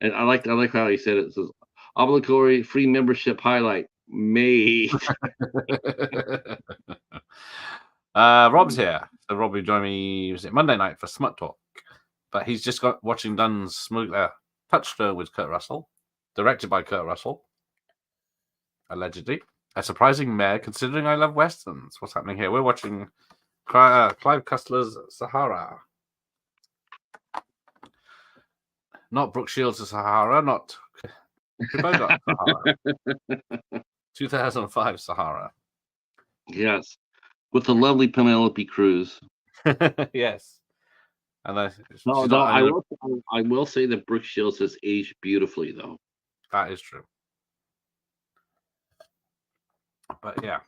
And I like how he said it. It says obligatory free membership highlight May. you. Rob's here. So Rob will join me, was it Monday night for Smut Talk? But he's just got watching Dunn's Smuggler Touchstone with Kurt Russell, directed by Kurt Russell, allegedly. A surprising mare, considering I love westerns. What's happening here? We're watching Clive Cussler's Sahara. Not Brooke Shields' Sahara, not Kubota Sahara. 2005 Sahara. Yes, with the lovely Penelope Cruz. Yes. And No, she's no, not. I will say that Brooke Shields has aged beautifully, though. That is true. But yeah,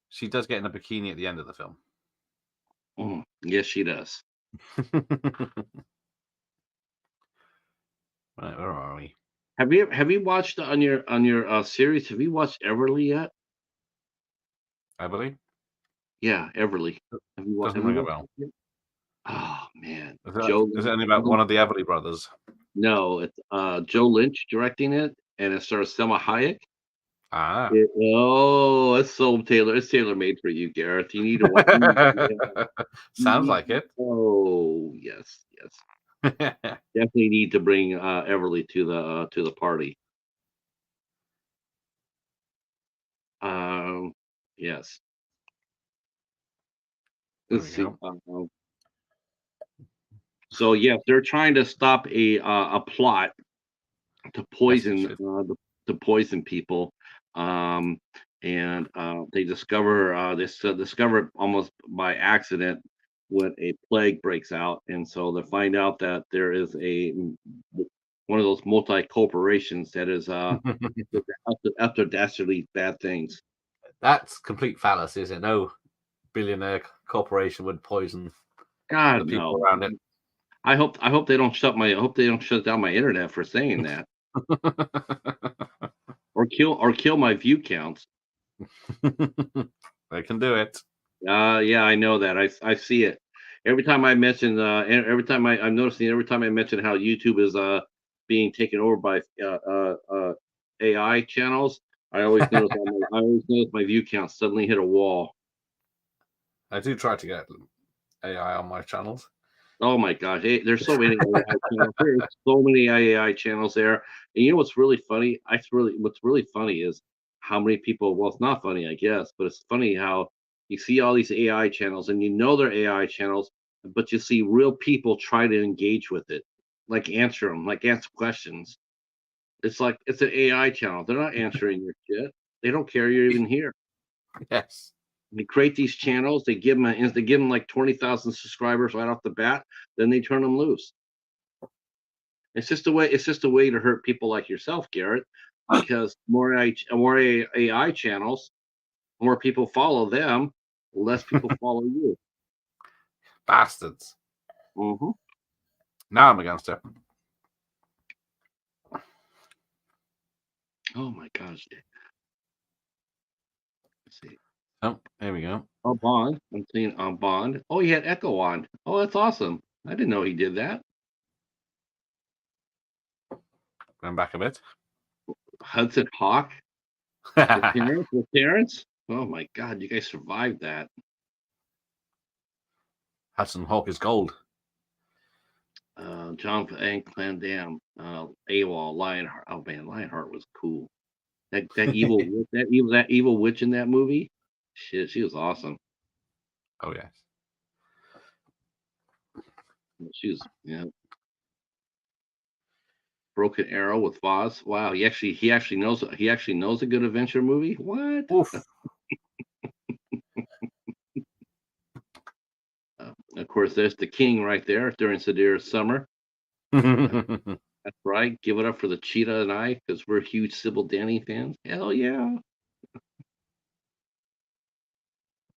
she does get in a bikini at the end of the film. Yes, she does. Right, where are we? Have you watched on your series? Have you watched Everly yet? Everly? Yeah, Everly. Doesn't Have you ring a watched bell. it yet? Oh man, Is it only about one of the Everly brothers? No, it's Joe Lynch directing it, and it stars Selma Hayek. Ah. It's so tailor. It's tailor made for you, Gareth. You need to watch. Sounds like it. Oh yes, yes. Definitely need to bring Everly to the party. Um, yes. There Let's we see. go. So yes, they're trying to stop a plot to Yes, they poison should. people, um, and they discover it almost by accident when a plague breaks out, and so they find out that there is one of those multi corporations that is up to dastardly bad things. That's complete fallacy, is it? No billionaire corporation would poison the God people no. around it. I hope they don't shut down my internet for saying that. or kill my view counts. They can do it. Yeah, I know that. I see it. Every time I mention, every time I'm noticing every time I mention how YouTube is being taken over by AI channels, I always notice my view count suddenly hit a wall. I do try to get AI on my channels. Oh my gosh, there's so many AI channels. There's so many AI channels there. And you know what's really funny? What's really funny is how many people. Well, it's not funny, I guess, but it's funny how you see all these AI channels and you know they're AI channels, but you see real people try to engage with it, like answer them, like answer questions. It's like it's an AI channel. They're not answering your shit. They don't care you're even here. Yes. They create these channels. They give them like 20,000 subscribers right off the bat. Then they turn them loose. It's just a way. It's just a way to hurt people like yourself, Garrett, because more AI channels, more people follow them, less people follow you. Bastards. Hmm. Now I'm against it. Oh my gosh. Let's see. Oh, there we go. Oh, Bond. I'm seeing on Bond. Oh, he had Echo on. Oh, that's awesome. I didn't know he did that. Going back a bit. Hudson Hawk with Terrence. Oh my God, you guys survived that. Hudson Hawk is gold. John and Clan Dam, AWOL, Lionheart. Oh man, Lionheart was cool. That evil witch in that movie. Shit, she was awesome. Oh yes. She was, Broken Arrow with Foz. Wow, he actually knows a good adventure movie. What? Oof. Of course, there's the King right there during Sadira's summer. That's right. Give it up for the Cheetah and I, because we're huge Sybil Danny fans. Hell yeah!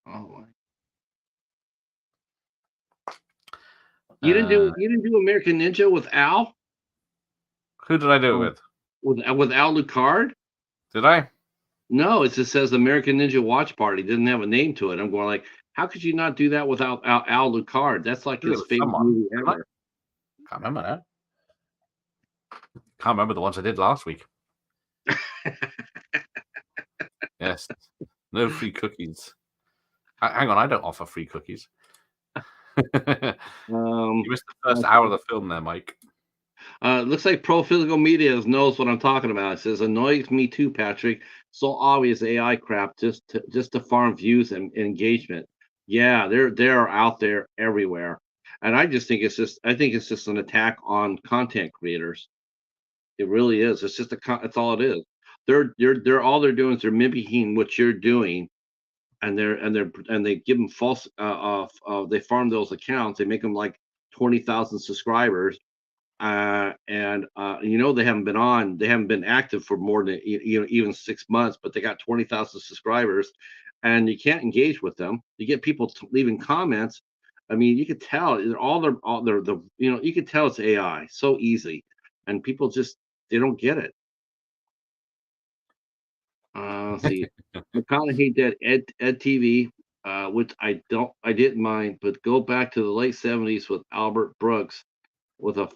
Oh my. You didn't do American Ninja with Al? Who did I do it Oh, with? with Al Lucard? Did I? No, it just says American Ninja Watch Party. It didn't have a name to it. I'm going like, how could you not do that without Al Lucard? That's like Did it his with favorite someone. movie Didn't I? ever. Can't remember now. Can't remember the ones I did last week. Yes. No free cookies. Hang on, I don't offer free cookies. You missed the first hour of the film there, Mike. Looks like Pro Physical Media knows what I'm talking about. It says annoys me too, Patrick. So obvious AI crap just to farm views and engagement. Yeah, they're out there everywhere, and I think it's just an attack on content creators. It really is. It's all it is. They're all they're doing is they're mimicking what you're doing, and they give them false. They farm those accounts. They make them like 20,000 subscribers, and they haven't been active for more than even 6 months, but they got 20,000 subscribers, and you can't engage with them. You get people leaving comments. I mean, you could tell all they're the you could tell it's AI so easy, and people just they don't get it. Let's see, McConaughey did Ed TV, which I didn't mind, but go back to the late '70s with Albert Brooks with a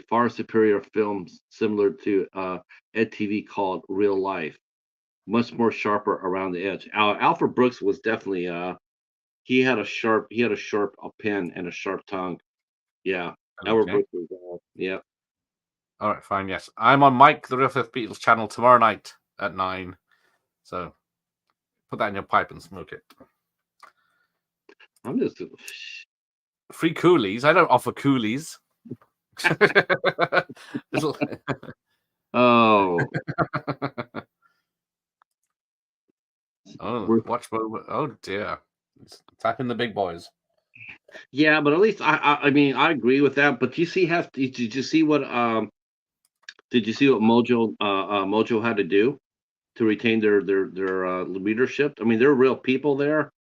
far superior film similar to Ed TV called Real Life, much more sharper around the edge. Alfred Brooks was definitely he had a sharp pen and a sharp tongue. Yeah, Albert Okay. Brooks was yeah. All right, fine. Yes, I'm on Mike the Real Fifth Beatles channel tomorrow night at 9. So put that in your pipe and smoke it. I'm just Free coolies. I don't offer coolies. oh Oh, we're, watch mode. Oh dear, it's attacking the big boys. yeah, but at least I mean I agree with that. But did you see what Mojo had to do to retain their leadership? I mean, they're real people there,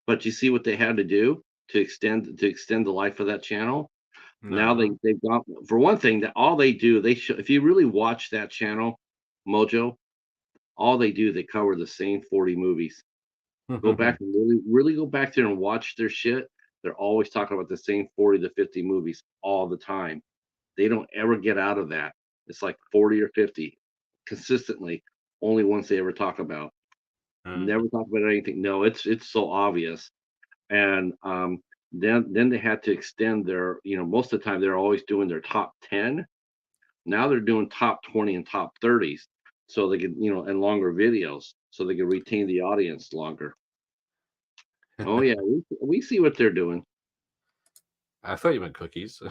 but you see what they had to do to extend the life of that channel. Now No. they've got, for one thing, that all they do, they show, if you really watch that channel, Mojo, all they do, they cover the same 40 movies. Go back and really go back there and watch their shit. They're always talking about the same 40 to 50 movies all the time. They don't ever get out of that. It's like 40 or 50 consistently, only ones they ever talk about. Never talk about anything. No, it's so obvious. And then they had to extend their, most of the time they're always doing their top 10. Now they're doing top 20 and top 30s, so they could, and longer videos, so they can retain the audience longer. Oh yeah, we see what they're doing. I thought you meant cookies.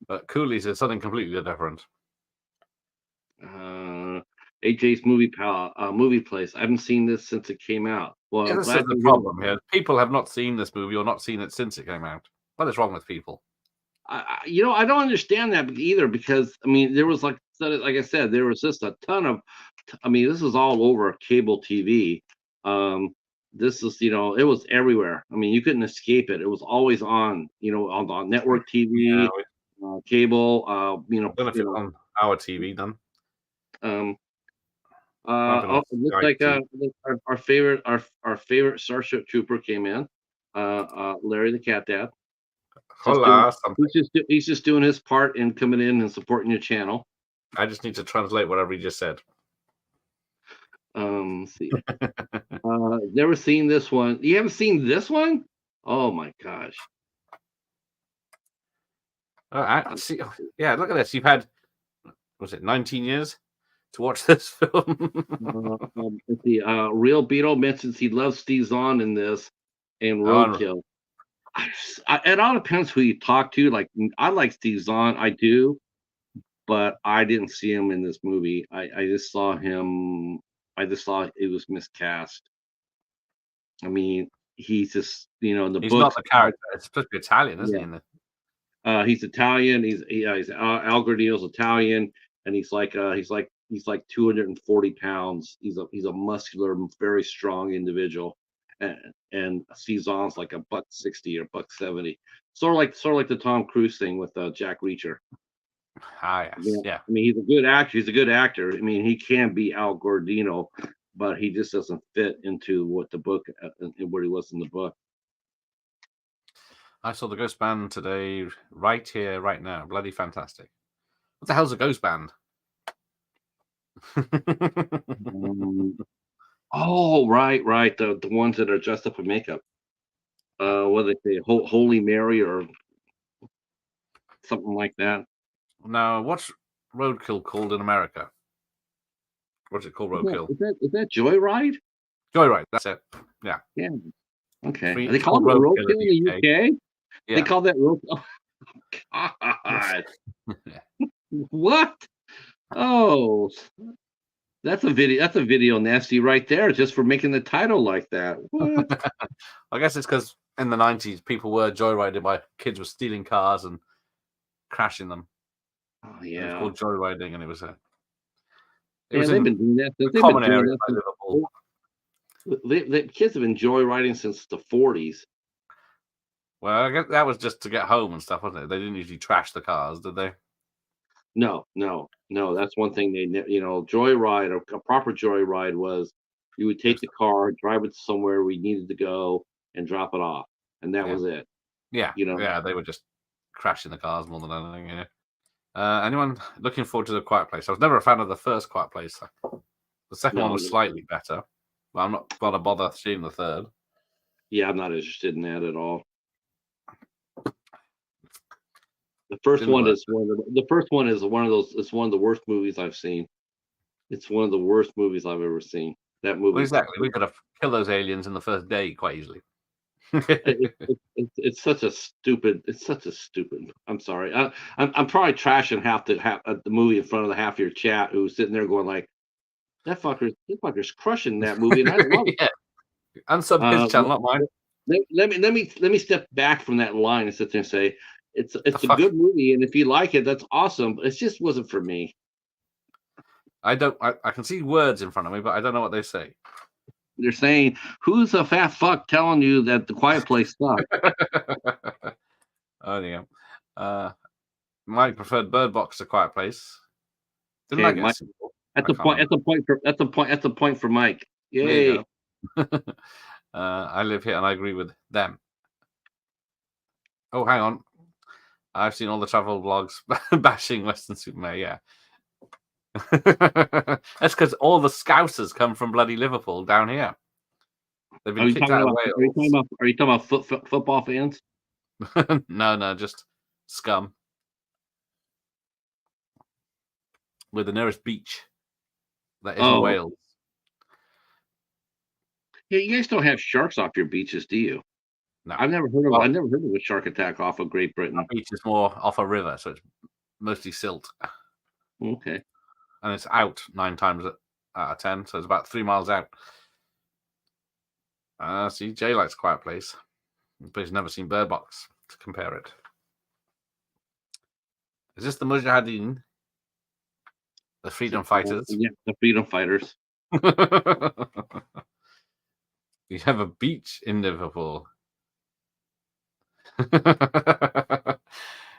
But Coolies is something completely different. AJ's movie place. I haven't seen this since it came out. Well, Yeah, I'm this is glad the to hear. problem here. People have not seen this movie or not seen it since it came out. What is wrong with people? I don't understand that either, because I mean, there was like I said, there was just a ton of. I mean, this is all over cable TV. This is, it was everywhere. I mean, you couldn't escape it. It was always on, on network Yeah, TV, cable. I don't know if it's on our TV then. Um, Might be on it looks Sky like TV. our favorite Starship Trooper came in. Larry the Cat Dad. Hola, He's just doing his part in coming in and supporting your channel. I just need to translate whatever he just said. Let's see. Never seen this one. You haven't seen this one? Oh my gosh. See, yeah, look at this. You've had, was it 19 years to watch this film? The Real Beetle mentions he loves Steve Zahn in this and Roadkill. It all depends who you talk to. Like, I like Steve Zahn, I do, but I didn't see him in this movie. I just saw him. I just thought it was miscast. I mean, he's just, in the He's book. not the character. It's supposed to be Italian, isn't he? In the... He's Italian. He's Al Gordino's Italian, and he's like 240 pounds. He's a muscular, very strong individual, and Steve Zahn's like a $160 or $170. Sort of like the Tom Cruise thing with Jack Reacher. Yes, yeah. I mean, he's a good actor. He's a good actor. I mean, he can be Al Gordino, but he just doesn't fit into what the book, where he was in the book. I saw the Ghost Band today, right here, right now. Bloody fantastic. What the hell's a ghost band? Oh, right. The ones that are dressed up in makeup. What do they say? Holy Mary or something like that. Now, what's Roadkill called in America? What's it called, Roadkill? Is that Joyride? Joyride, that's it. Yeah. Yeah. Okay. They call it Roadkill in the UK? Yeah. They call that Roadkill. Oh, God. What? Oh, that's a video nasty right there, just for making the title like that. What? I guess it's because in the 90s, people were joyriding by kids were stealing cars and crashing them. Oh, yeah. It was called joyriding, and it was a. They've been doing that. They've common been area doing that. The kids have been joyriding since the 40s. Well, I guess that was just to get home and stuff, wasn't it? They didn't usually trash the cars, did they? No. That's one thing joyride, a proper joyride was you would take the car, drive it somewhere we needed to go, and drop it off, and that was it. Yeah, yeah, they were just crashing the cars more than anything. Anyone looking forward to The Quiet Place? I was never a fan of the first Quiet Place. The second one was slightly better, but I'm not going to bother seeing the third. Yeah, I'm not interested in that at all. The first one is one of those. It's one of the worst movies I've seen. It's one of the worst movies I've ever seen. That movie. Well, exactly. We could have killed those aliens in the first day quite easily. It's such a stupid. I'm sorry. I'm probably trashing half the movie in front of the half of your chat who's sitting there going like, that fucker's crushing that movie, and I love it. Yeah. Unsub his channel, not mine. Let me step back from that line and sit there and say it's a good movie, and if you like it, that's awesome. But it just wasn't for me. I can see words in front of me, but I don't know what they say. They're saying, "Who's a fat fuck telling you that The Quiet Place sucks?" there you go. Mike preferred Bird Box to Quiet Place. Didn't Okay, like it. Mike. I can't remember. That's a point for Mike. There you Yay! go. I live here and I agree with them. Oh, hang on. I've seen all the travel vlogs bashing Western Superman. Yeah. That's because all the Scousers come from bloody Liverpool down here. They've Are been you kicked talking out of about? Wales. Are you talking about football fans? No, just scum. We're the nearest beach that isn't Wales. Yeah, you guys don't have sharks off your beaches, do you? No. I've never heard of a shark attack off of Great Britain. Our beach is more off a river, so it's mostly silt. Okay. And it's out 9 times out of 10, so it's about 3 miles out. See, Jay likes Quiet Place, but he's never seen Bird Box to compare it. Is this the Mujahideen? The freedom fighters? Yeah, the freedom fighters. You have a beach in Liverpool.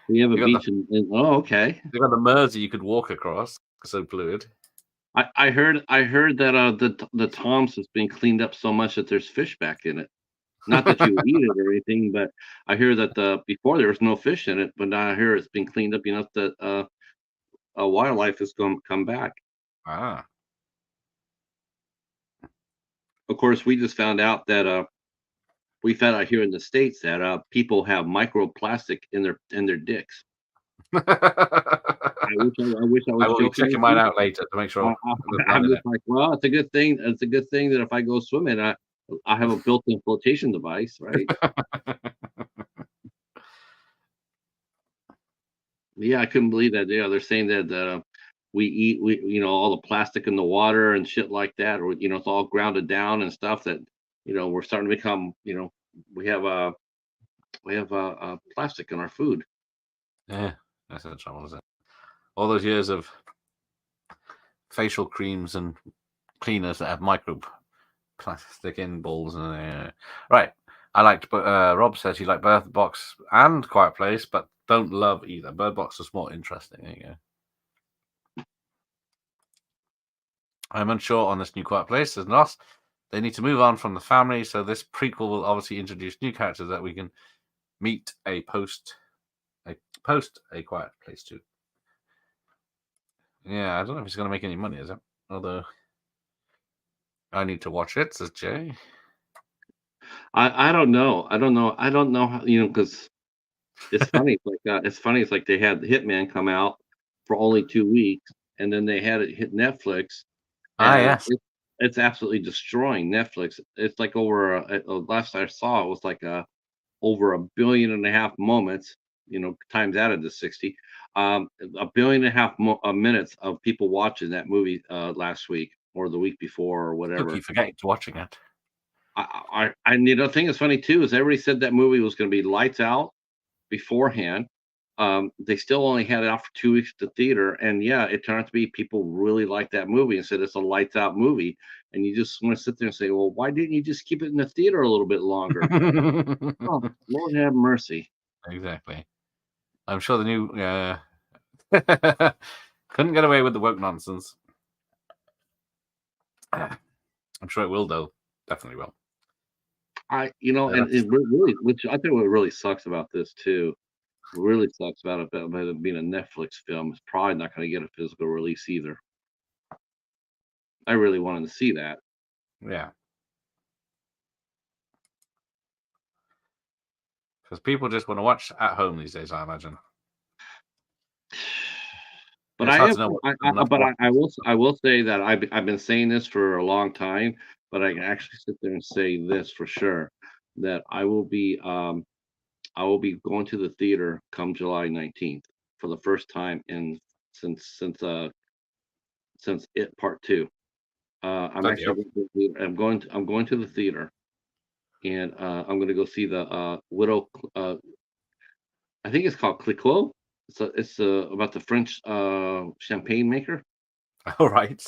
We have a beach oh, okay. You've got the Mersey you could walk across, so fluid. I heard that the Toms has been cleaned up so much that there's fish back in it. Not that you eat it or anything, but I hear that before there was no fish in it, but now I hear it's been cleaned up enough that wildlife has come back. Ah. Of course, we just found out that we found out here in the States that people have microplastic in their dicks. I wish I was I will be joking checking with mine you. out later to make sure. I'm just like, well, it's a good thing. It's a good thing that if I go swimming, I have a built-in flotation device, right? Yeah, I couldn't believe that. Yeah, they're saying that we all the plastic in the water and shit like that, or it's all grounded down and stuff that we're starting to become we have plastic in our food. Yeah, that's the trouble, is it? All those years of facial creams and cleaners that have microplastic in balls and right. I liked, but Rob says he liked Bird Box and Quiet Place, but don't love either. Bird Box is more interesting. There you go. I'm unsure on this new Quiet Place. There's not. They need to move on from the family, so this prequel will obviously introduce new characters that we can meet a post a Quiet Place too. Yeah, I don't know if it's going to make any money, is it? Although I need to watch it, says Jay. I don't know. I don't know how because it's funny. It's funny. It's like they had the Hitman come out for only 2 weeks, and then they had it hit Netflix, and Yes. it's absolutely destroying Netflix. It's like last I saw it was like over 1.5 billion moments, times out of the 60, 1.5 billion minutes of people watching that movie last week or the week before or whatever. Keep forgetting to watching it. The thing that's funny too is everybody said that movie was going to be lights out beforehand. They still only had it out for 2 weeks at the theater, and yeah, it turned out to be people really liked that movie and said it's a lights out movie. And you just want to sit there and say, well, why didn't you just keep it in the theater a little bit longer? Oh, Lord have mercy. Exactly. I'm sure the new couldn't get away with the woke nonsense. I'm sure it will, though. Definitely will. And it really, which I think what really sucks about this too, really sucks about it being a Netflix film, is probably not going to get a physical release either. I really wanted to see that. Yeah. Because people just want to watch at home these days, I imagine. But I will say that I've been saying this for a long time, but I can actually sit there and say this for sure, that I will be going to the theater come July 19th for the first time since It Part 2. I'm going to the theater, and I'm going to go see the Widow. I think it's called Clicquot. It's about the French champagne maker. All right.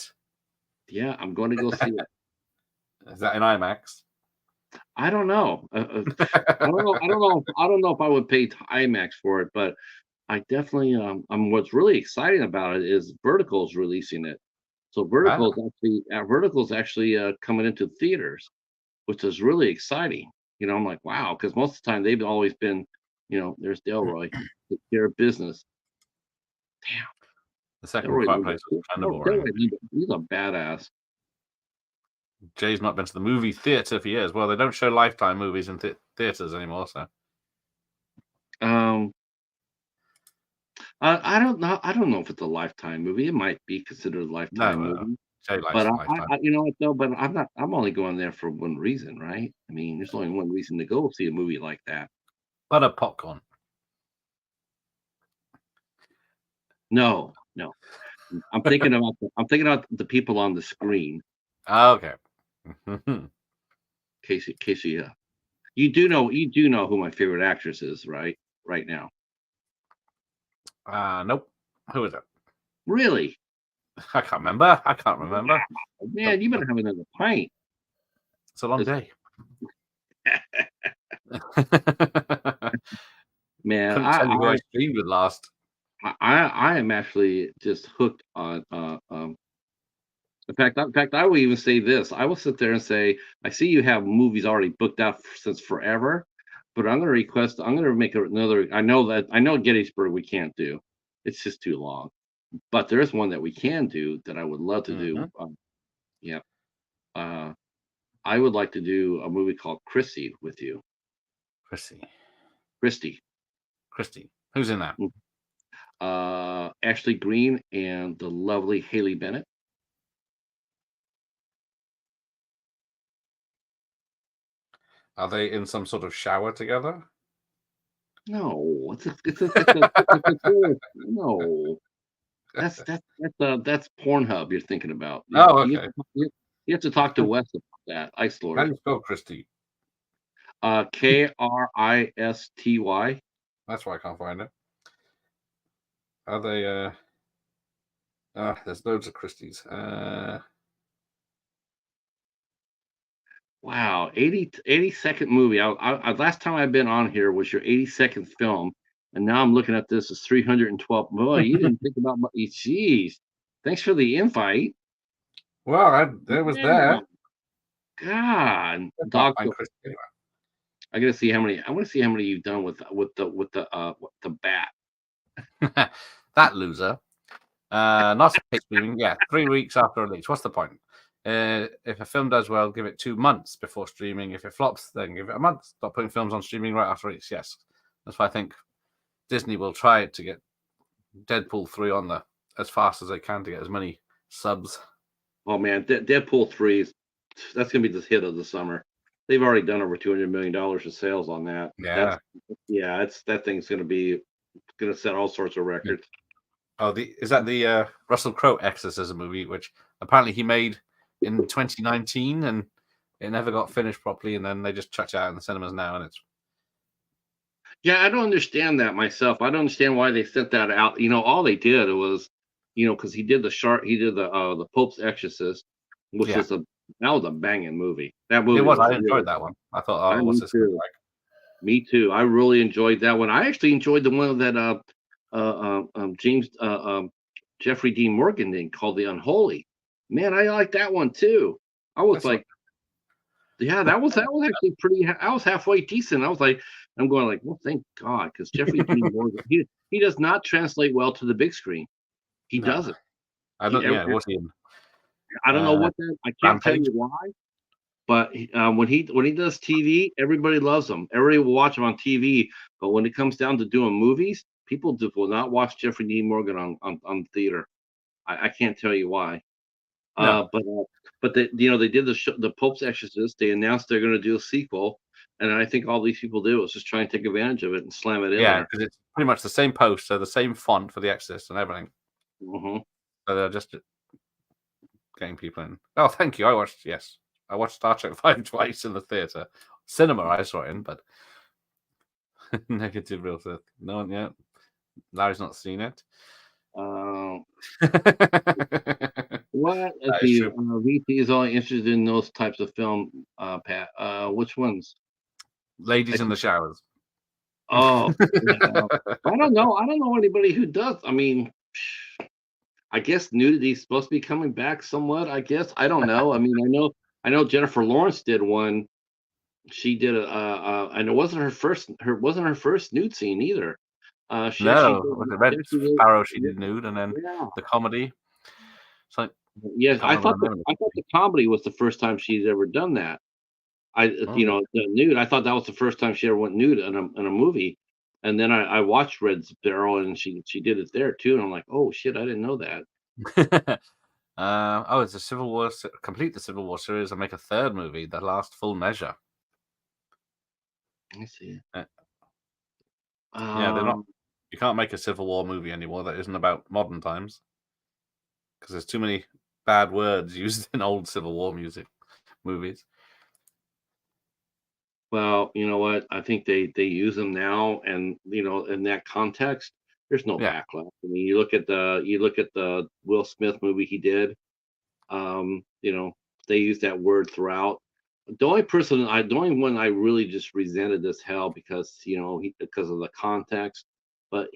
Yeah, I'm going to go see it. Is that in IMAX? I don't know. I don't know. I don't know. I don't know if I would pay IMAX for it, but I definitely. What's really exciting about it is Vertical's releasing it. So Ah, Vertical's actually coming into theaters, which is really exciting. I'm like, wow, because most of the time they've always been, there's Delroy, take care of business. Damn, the second Delroy, Quiet Place was incredible, and Delroy, he's a badass. Jay's not been to the movie theater for years. Well, they don't show Lifetime movies in theaters anymore, so Um, I don't know. I don't know if it's a Lifetime movie. It might be considered a Lifetime no, movie, Jay but likes Lifetime. you know what though? But I'm not. I'm only going there for one reason, right? I mean, there's only one reason to go see a movie like that. Butter popcorn. No, no. I'm thinking about the people on the screen. Ah, okay. Casey, you do know who my favorite actress is, right? Right now, Nope. Who is it? really? I can't remember. I can't remember. Wow, man, you better have another pint. It's a long 'Cause, day. man, Couldn't tell you who I streamed with last. I am actually just hooked on. In fact, I will even say this. I will sit there and say, I see you have movies already booked out since forever, but I'm going to request. I'm going to make another. I know Gettysburg we can't do. It's just too long. But there is one that we can do that I would love to do. Mm-hmm. Yeah. Uh, I would like to do a movie called Chrissy with you. Christy. Christy. Christy. Who's in that? Ashley Green and the lovely Haley Bennett. Are they in some sort of shower together? No, no. That's Pornhub you're thinking about. Oh, okay. You have to talk to Wes about that. Ice How do Lord. you spell Christy? Kristy. That's why I can't find it. Are they? There's loads of Christies. Wow, 80-second movie. Last time I've been on here was your 82nd film, and now I'm looking at this as 312. Boy, you didn't think about my. Jeez, thanks for the invite. Well, there was Yeah, there. God, I can't dog. find Christy anyway. I gotta see how many. I want to see how many you've done with the bat. That loser. Not streaming. Yeah, 3 weeks after release. What's the point? If a film does well, give it 2 months before streaming. If it flops, then give it a month. Stop putting films on streaming right after release. Yes, that's why I think Disney will try to get Deadpool 3 on there as fast as they can to get as many subs. Oh man, Deadpool 3 that's gonna be the hit of the summer. They've already done over $200 million of sales on that. Yeah. That thing's gonna set all sorts of records. Oh, is that the Russell Crowe Exorcism movie, which apparently he made in 2019 and it never got finished properly, and then they just chucked it out in the cinemas now, and it's Yeah, I don't understand that myself. I don't understand why they sent that out. All they did was, because he did the Pope's Exorcist, which yeah, is that was a banging movie. That it movie was. was I really. enjoyed that one. I thought, oh, what's Me this going to be too. like? Me too. I really enjoyed that one. I actually enjoyed the one that James Jeffrey Dean Morgan did called The Unholy. Man, I like that one too. I was That's what, like, yeah, that was actually pretty. I was halfway decent. I was like, I'm going like, well, thank God, because Jeffrey Dean Morgan, he does not translate well to the big screen. He no, doesn't. I don't. Yeah, what's he in? I don't know what that. I can't tell Rampage. you why. But when he does TV, everybody loves him. Everybody will watch him on TV. But when it comes down to doing movies, people will not watch Jeffrey Dean Morgan on theater. I can't tell you why. No, But they did the Pope's Exorcist. They announced they're going to do a sequel, and I think all these people do is just try and take advantage of it and slam it in yeah, there. because it's pretty much the same poster, the same font for the Exorcist and everything. Mm-hmm. So they're just getting people in. Oh, thank you. I watched Star Trek 5 twice in the theater. Cinema, I saw it in, but negative real stuff. No one yet. Larry's not seen it. Uh, What? Let's That is see. true. VT is only interested in those types of film. Pat. Which ones? Ladies I, in the showers. oh, yeah. I don't know. I don't know anybody who does. I mean, I guess nudity is supposed to be coming back somewhat. I guess I don't know. I mean, I know Jennifer Lawrence did one. She did and it wasn't her first. Wasn't her first nude scene either. She actually No, did. was it She Red actually Sparrow? She did. did nude, and then Yeah. the comedy. It's like Yes, can't remember the name of I thought it. the comedy was the first time she's ever done that. Oh, yeah. The nude. I thought that was the first time she ever went nude in a movie, and then I watched Red Sparrow, and she did it there too, and I'm like, oh shit, I didn't know that. Oh, it's a Civil War. Complete the Civil War series and make a third movie, The Last Full Measure. Let me see. Uh, yeah, they're not. Um, You can't make a Civil War movie anymore that isn't about modern times because there's too many bad words used in old Civil War music movies. well, you know what? I think they use them now, and in that context, there's no Yeah, backlash. I mean, you look at the Will Smith movie he did. You know, they use that word throughout. The only one I really just resented as hell because because of the context, but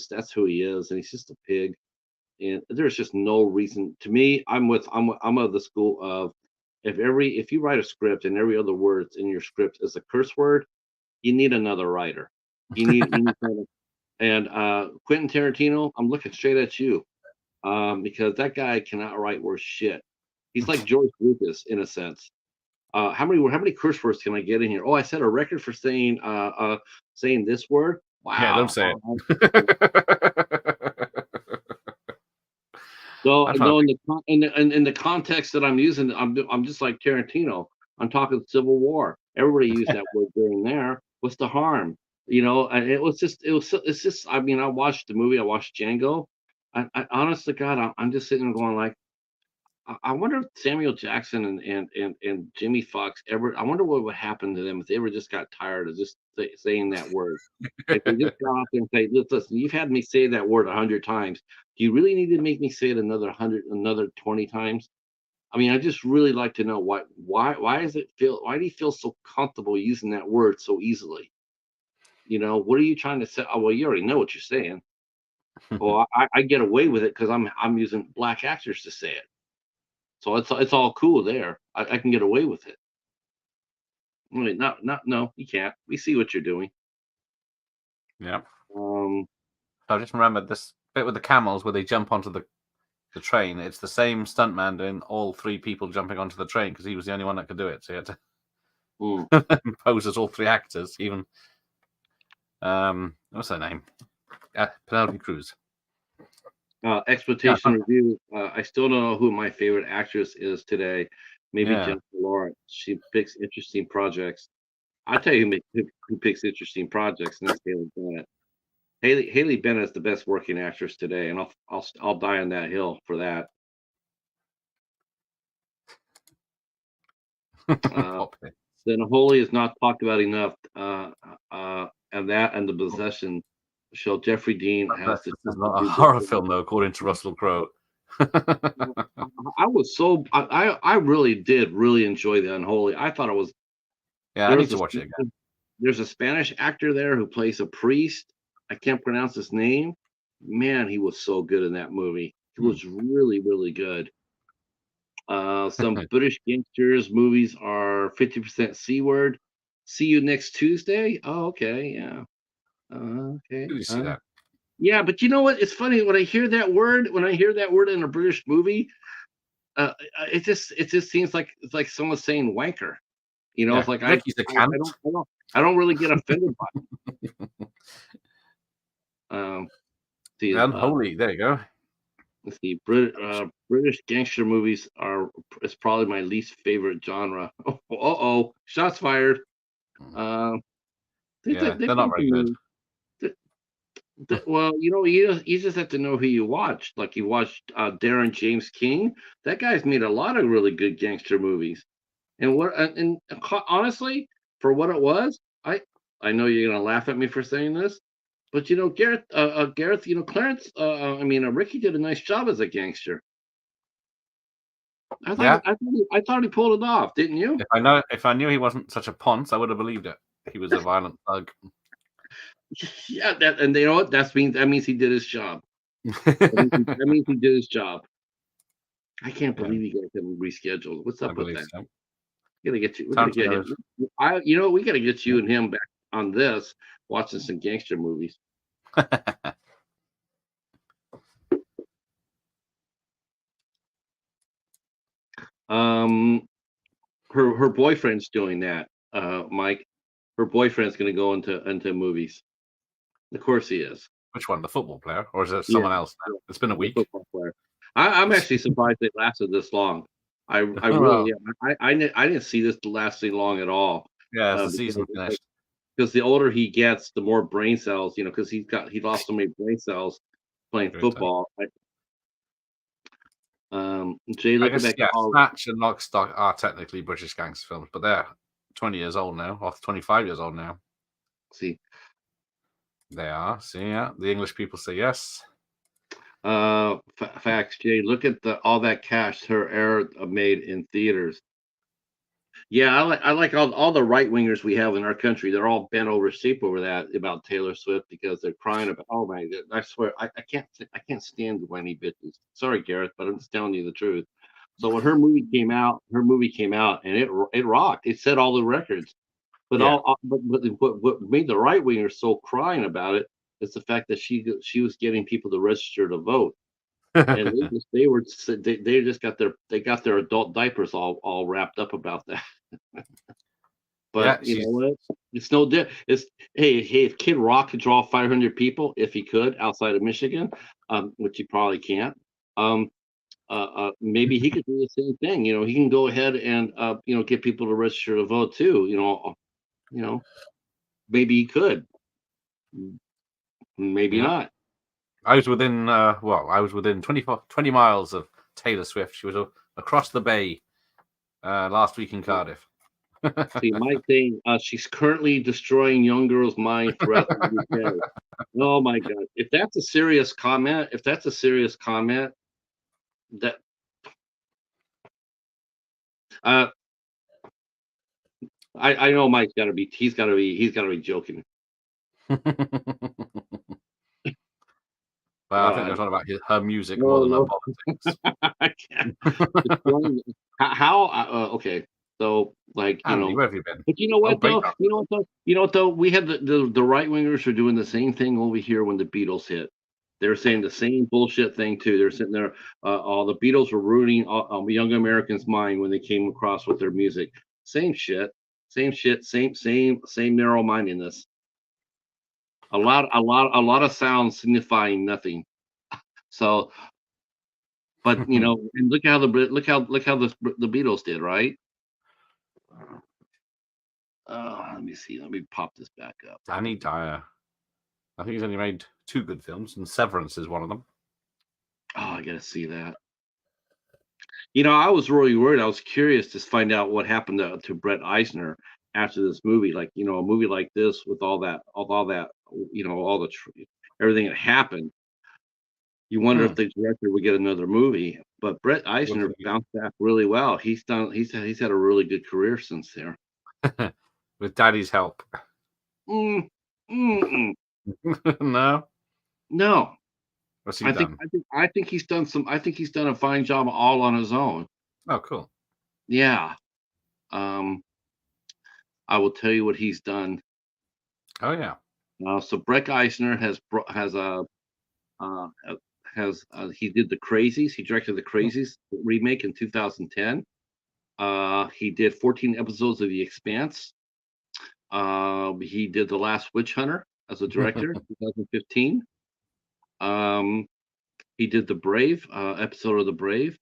that's who he is, and he's just a pig. And there's just no reason to me. I'm of the school of if you write a script and every other word in your script is a curse word, you need another writer. You need someone- and Quentin Tarantino, I'm looking straight at you because that guy cannot write worth shit. He's like George Lucas in a sense. How many curse words can I get in here? Oh, I set a record for saying this word. yeah. Don't Wow. say Yeah. it. So I'm trying to no, think. in the context that I'm using, I'm just like Tarantino. I'm talking Civil War. Everybody used that word during there. What's the harm? And it's just. I mean, I watched the movie. I watched Django. I honest to God, I'm just sitting there going like, I wonder if Samuel Jackson and Jimmy Fox ever. I wonder what would happen to them if they ever just got tired of just saying that word. If they just got out there and say, "Listen, you've had me say that word 100 times. Do you really need to make me say it another 20 times?" I mean, I just really like to know why does it feel? Why do you feel so comfortable using that word so easily? What are you trying to say? Oh, well, you already know what you're saying. Well, I get away with it because I'm using black actors to say it. So it's all cool there. I can get away with it. Wait, not no, you can't. We see what you're doing. Yeah. Um, I just remembered this bit with the camels where they jump onto the train. It's the same stuntman doing all three people jumping onto the train because he was the only one that could do it. So he had mm, to pose as all three actors. Even what's her name? Penelope Cruz. Yeah, exploitation review. I still don't know who my favorite actress is today. Maybe yeah. Jennifer Lawrence. She picks interesting projects. I tell you who picks interesting projects, and that's Haley Bennett. Haley Bennett is the best working actress today, and I'll die on that hill for that. Uh, Popular. then Holy is not talked about enough. And that and the possession show Jeffrey Dean has This the is tough to not a do horror good. film, though, according to Russell Crowe. I was so I really did really enjoy the Unholy. I thought it was Yeah, I there need was to a watch it again. there's a Spanish actor there who plays a priest. I can't pronounce his name. Man, he was so good in that movie. He Hmm. was really, really good. Some British gangsters movies are 50% C word. See you next Tuesday. Oh, okay, yeah. Okay. Did you see that? Yeah, but you know what? It's funny when I hear that word. When I hear that word in a British movie, it just seems like it's like someone saying wanker. It's Yeah, like Ricky's the cant. I don't really get offended by it. See, Unholy. There you go. let's see, British gangster movies are is probably my least favorite genre. Oh, shots fired. Mm. Uh, Yeah, they've they're not got very some good. movies. Well, you just have to know who you watched. Like you watched Darren James King. That guy's made a lot of really good gangster movies. Honestly, for what it was, I know you're gonna laugh at me for saying this, but Gareth, Clarence, I mean, Ricky did a nice job as a gangster. Yeah. I thought he pulled it off, didn't you? If I knew he wasn't such a ponce, I would have believed it. He was a violent thug. Yeah, and you know what? That means he did his job. That means he did his job. I can't Yeah, believe you got him rescheduled. What's I up with believe that? so. We gotta get him. Tarantino's You know, we gotta get you and him back on this, watching some gangster movies. Um, her boyfriend's doing that. Mike, her boyfriend's gonna go into movies. Of course he is. Which one? The football player, or is it Yeah, someone else yeah, now? It's been a the week. football player. I'm actually surprised it lasted this long. I really Well, am. I didn't see this lasting long at all. yeah, as Uh, the because season finished. because the older he gets, the more brain cells, because he lost so many brain cells playing Great time. football. Jay, I looking guess back at yeah, all, Snatch and Lock, Stock are technically British gangster films, but they're 20 years old now, or 25 years old now. see, They are. See, yeah, the English people say yes. facts, Jay, look at all that cash her era made in theaters. Yeah, I like all the right wingers we have in our country. They're all bent over sheep over that about Taylor Swift because they're crying about. Oh my God! I swear, I can't stand whiny bitches. Sorry, Gareth, but I'm just telling you the truth. So when her movie came out, and it rocked. It set all the records. But Yeah. what made the right wingers so crying about it is the fact that she was getting people to register to vote, and they just got their adult diapers all wrapped up about that. Yeah, But you know she's what? It's no di it's hey, if Kid Rock could draw 500 people, if he could, outside of Michigan, which he probably can't, maybe he could do the same thing. He can go ahead and get people to register to vote too. You know, maybe he could, maybe yeah. not. I was within I was within 20 miles of Taylor Swift. She was across the bay last week in Cardiff. See, my thing, she's currently destroying young girls' mind throughout the UK. Oh my God! If that's a serious comment, that uh, I know Mike's got to be. He's got to be joking. Well, I think Uh, there's one about her music more no, than her no, politics. I can't. Destroying- How? Okay, so like Andy, where have you been? but you know Oh, what though? breakup. We had the right wingers are doing the same thing over here when the Beatles hit. They're saying the same bullshit thing too. They're sitting there. All the Beatles were ruining young Americans' mind when they came across with their music. Same shit. Same shit. Same narrow mindedness. A lot of sounds signifying nothing. So, but and look how the Beatles did, right? Let me see. Let me pop this back up. Danny Dyer. I think he's only made two good films, and Severance is one of them. Oh, I gotta see that. I was really worried. I was curious to find out what happened to Brett Eisner after this movie. Like, a movie like this with all that, all everything that happened. You wonder Hmm. if the director would get another movie. But Brett Eisner bounced back really well. He's had a really good career since there. With Daddy's help. Mm, mm-mm. No, No, what's he done? I think he's done a fine job all on his own. Oh, cool. Yeah. Um, I will tell you what he's done. Oh yeah. So Brett Eisner uh, he did the Crazies. He directed the Crazies remake in 2010. He did 14 episodes of The Expanse. He did The Last Witch Hunter as a director, 2015. Um, he did the Brave episode of the Brave.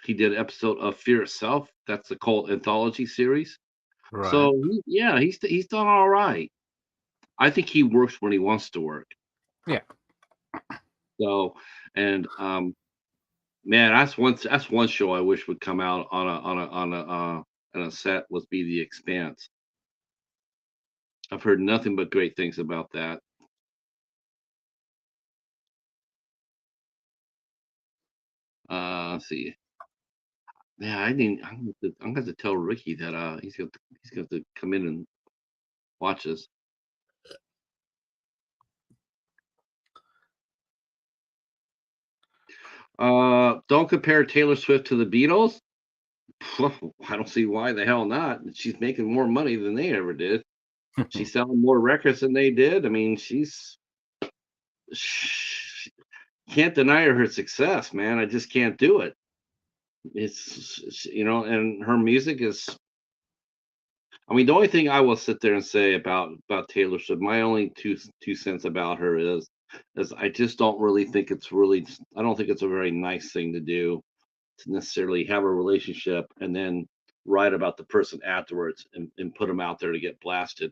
He did an episode of Fear Itself. That's a cult anthology series. Right. So yeah, he's done all right. I think he works when he wants to work. Yeah. So, and man, that's one show I wish would come out on a set was be The Expanse. I've heard nothing but great things about that. Let's see. Yeah, I didn't. I'm going to tell Ricky that he's going to come in and watch this. Don't compare Taylor Swift to the Beatles. I don't see why the hell not. She's making more money than they ever did. She's selling more records than they did. I mean, sh can't deny her success, man. I just can't do it. And her music is. I mean, the only thing I will sit there and say about Taylor Swift, my only two cents about her is I just don't really think it's really. I don't think it's a very nice thing to do to necessarily have a relationship and then write about the person afterwards and put them out there to get blasted.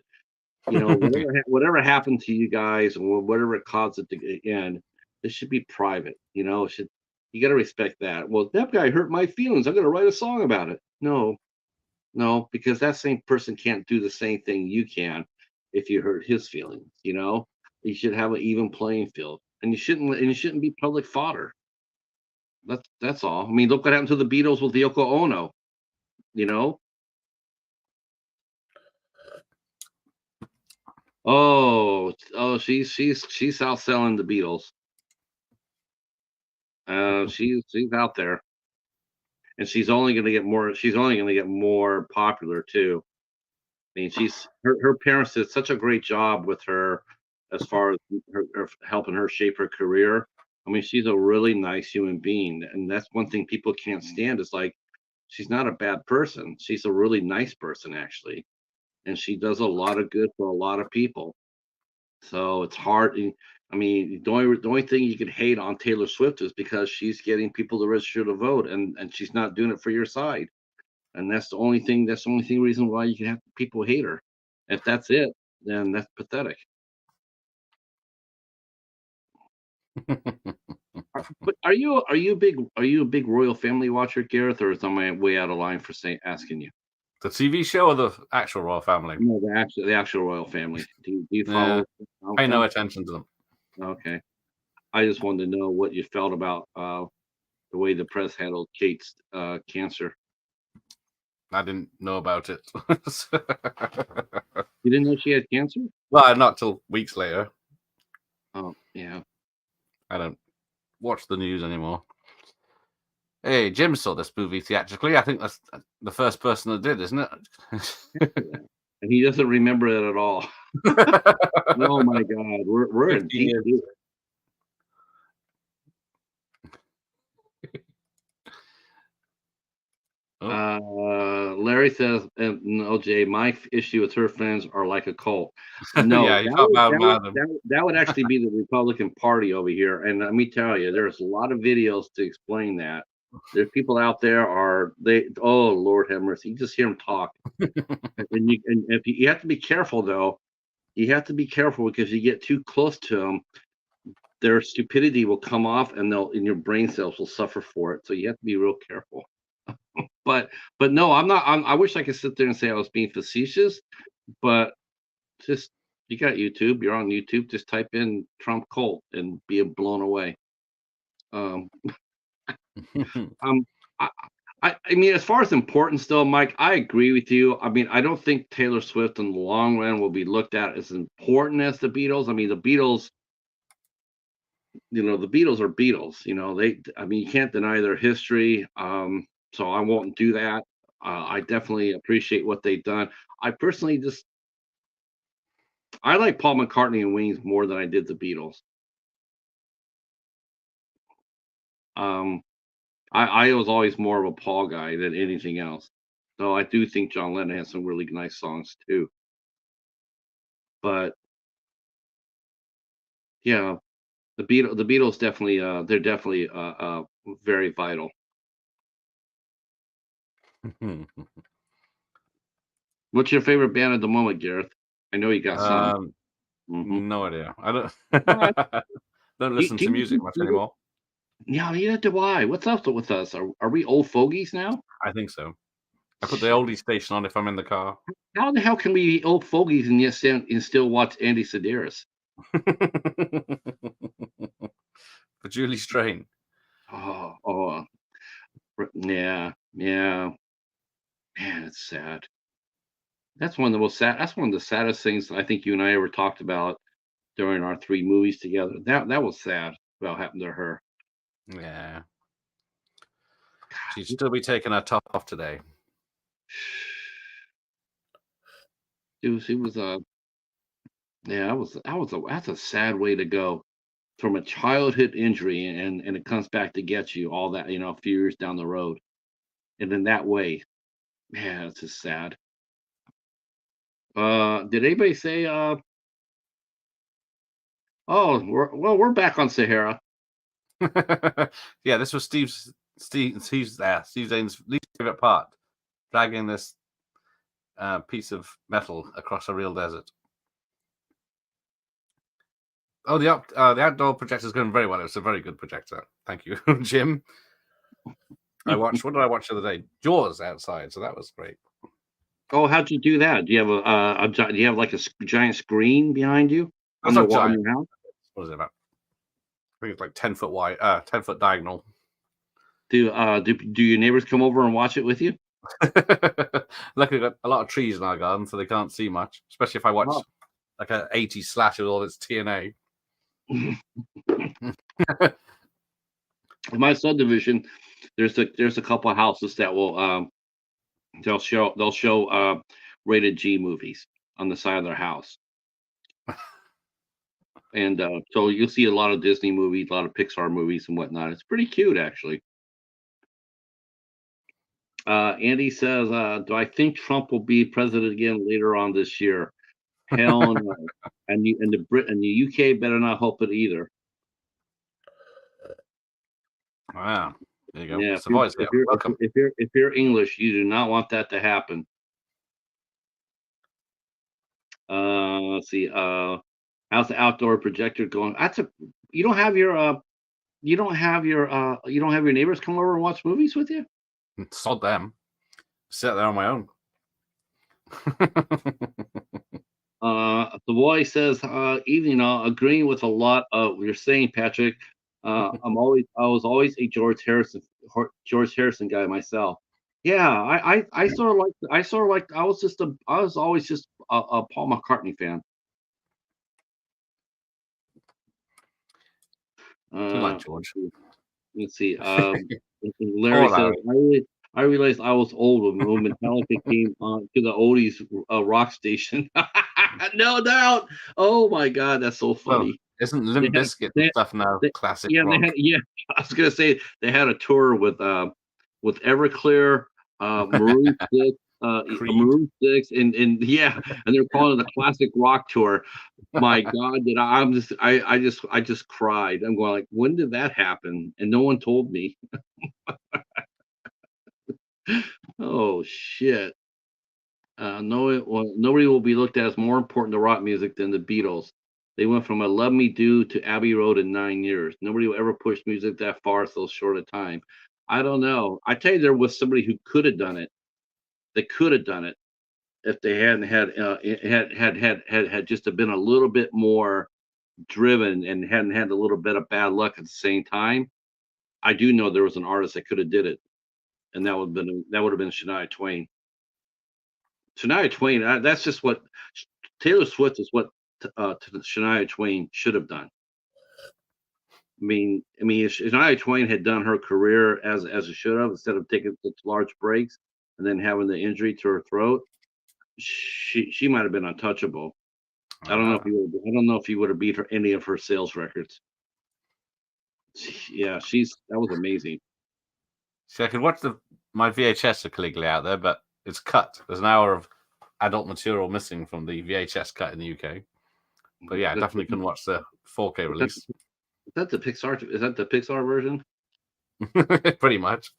Whatever happened to you guys or whatever it caused it to end, it should be private. You got to respect that. Well, that guy hurt my feelings. I'm going to write a song about it. No, no, because that same person can't do the same thing you can if you hurt his feelings. You should have an even playing field, and you shouldn't be public fodder. That's all. I mean, look what happened to the Beatles with Yoko Ono. You know. Oh, she's outselling the Beatles. She's out there, and she's only going to get more. She's only going to get more popular too. I mean, her parents did such a great job with her as far as her helping her shape her career. I mean, she's a really nice human being, and that's one thing people can't stand. Is like she's not a bad person. She's a really nice person actually, and she does a lot of good for a lot of people. So it's hard. I mean, the only thing you could hate on Taylor Swift is because she's getting people to register to vote, and she's not doing it for your side. And that's the only thing. That's the only thing reason why you can have people hate her. If that's it, then that's pathetic. But are you a big royal family watcher, Gareth, or is I way out of line for saying asking you? The TV show or the actual royal family? No, the actual royal family. Do you Yeah, follow pay no them? attention to them. Okay, I just wanted to know what you felt about the way the press handled Kate's cancer. I didn't know about it. You didn't know she had cancer? Well, not till weeks later. Oh, yeah. I don't watch the news anymore. Hey, Jim saw this movie theatrically. I think that's the first person that did, isn't it? And he doesn't remember it at all. Oh my God, we're in 15 deep. years. Larry says, "No, Jay. My issue with her friends are like a cult." No, Yeah, you can't mad them. that would actually be the Republican Party over here. And let me tell you, there's a lot of videos to explain that. There's people out there oh Lord have mercy, you just hear them talk, and if you have to be careful though. You have to be careful because you get too close to them, their stupidity will come off, and and your brain cells will suffer for it. So you have to be real careful. But no, I'm not. I wish I could sit there and say I was being facetious, but just you got YouTube. You're on YouTube. Just type in Trump cult and be blown away. Um, um, I, I mean, as far as importance, though, Mike, I agree with you. I mean, I don't think Taylor Swift in the long run will be looked at as important as the Beatles. I mean, the Beatles. The Beatles are Beatles. I mean, you can't deny their history. So I won't do that. I definitely appreciate what they've done. I personally I like Paul McCartney and Wings more than I did the Beatles. Um, I was always more of a Paul guy than anything else. So I do think John Lennon has some really nice songs too. But yeah, the Beatles definitely they're definitely very vital. What's your favorite band at the moment, Gareth? I know you got some. um, Hmm. no idea. I don't All right. don't Do, listen do to music you, much do you, anymore. yeah, neither do I. What's up with us? Are we old fogies now? I think so. I put the oldie station on if I'm in the car. How the hell can we be old fogies and still watch Andy Sedaris? For Julie Strain. Oh, yeah. Yeah, man, it's sad. That's one of the most sad. That's one of the saddest things I think you and I ever talked about during our 3 movies together. That was sad about what happened to her. Yeah. She'd God, still be taking her top off today. she was yeah, that's a sad way to go from a childhood injury, and it comes back to get you all that, a few years down the road. And in that way, man, it's just sad. Did anybody say oh, we're back on Sahara. Yeah, this was Steve Zane's least favorite part, dragging this piece of metal across a real desert. Oh, the outdoor projector is going very well. It's a very good projector. Thank you, Jim. What did I watch the other day? Jaws outside, so that was great. Oh, how'd you do that? Do you have do you have like a giant screen behind you on That's the not wall in giant. your house? What is it about? I think it's like 10 foot wide, 10 foot diagonal. Do your neighbors come over and watch it with you? Luckily, we've got a lot of trees in our garden, so they can't see much. Especially if I watch Oh. like an 80 slash with all its TNA. In my subdivision, there's a couple of houses that will they'll show rated G movies on the side of their house. And so you'll see a lot of Disney movies, a lot of Pixar movies and whatnot. It's pretty cute, actually. Andy says, "Do I think Trump will be president again later on this year? Hell no. And the UK better not hope it either." Wow, there you go. Yeah, Savoy's here. Welcome. if you're English, you do not want that to happen. Let's see. How's the outdoor projector going? That's a you don't have your you don't have your neighbors come over and watch movies with you? Sod them. Sit there on my own. The boy says, evening, agreeing with a lot of what you're saying, Patrick. I was always a George Harrison guy myself. Yeah, I I was always just a Paul McCartney fan. Do you like Uh, George? let's see. Poor Larry says, Larry. I realized I was old when Metallica came on to the oldies rock station. No doubt. Oh my God, that's so Well, funny. isn't They Limp had, Bizkit and they, stuff now they, classic yeah, they rock? had, yeah. I was gonna say they had a tour with Everclear, Creed. Maroon Six, and yeah, and they're calling it the classic rock tour. My God, did I just cried. I'm going like, when did that happen? And no one told me. Oh shit. Nobody will be looked at as more important to rock music than the Beatles. They went from a Love Me Do to Abbey Road in 9 years. Nobody will ever push music that far so short a time. I don't know. I tell you, there was somebody who could have done it. They could have done it if they hadn't had just been a little bit more driven and hadn't had a little bit of bad luck at the same time. I do know there was an artist that could have did it, and that would have been Shania Twain. Shania Twain, that's just what Taylor Swift is what Shania Twain should have done. If Shania Twain had done her career as it should have, instead of taking such large breaks and then having the injury to her throat, she might have been untouchable. I don't know if he would have beat her any of her sales records. Yeah, that was amazing. See, I could watch my VHS are clearly out there, but it's cut. There's an hour of adult material missing from the VHS cut in the UK. But yeah, I definitely can watch the 4K release. Is that the Pixar? Is that the Pixar version? Pretty much.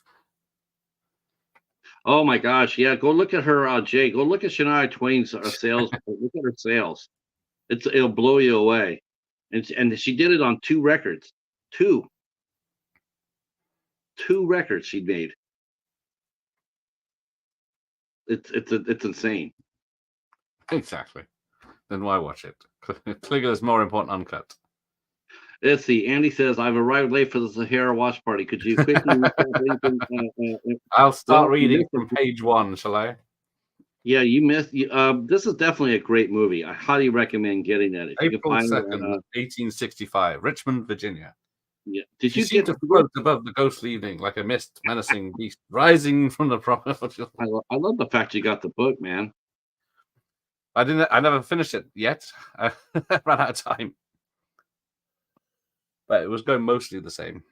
Oh my gosh, yeah. Go look at her, Jay. Go look at Shania Twain's sales. Look at her sales. It'll blow you away. And she did it on 2 records. Two records she made. It's insane. Exactly. Then why watch it? Clearly, there's more important uncut. Let's see. Andy says, "I've arrived late for the Sahara watch party. Could you quickly recap anything?" I'll start Well, you reading missed from it. page one, shall I? Yeah, you missed. This is definitely a great movie. I highly recommend getting that if you can April find it. 2nd, 1865, Richmond, Virginia. Yeah. Did She you seemed get? to float above the ghostly evening like a mist, menacing beast rising from the proper. I love the fact you got the book, man. I never finished it yet. I ran out of time. But it was going mostly the same.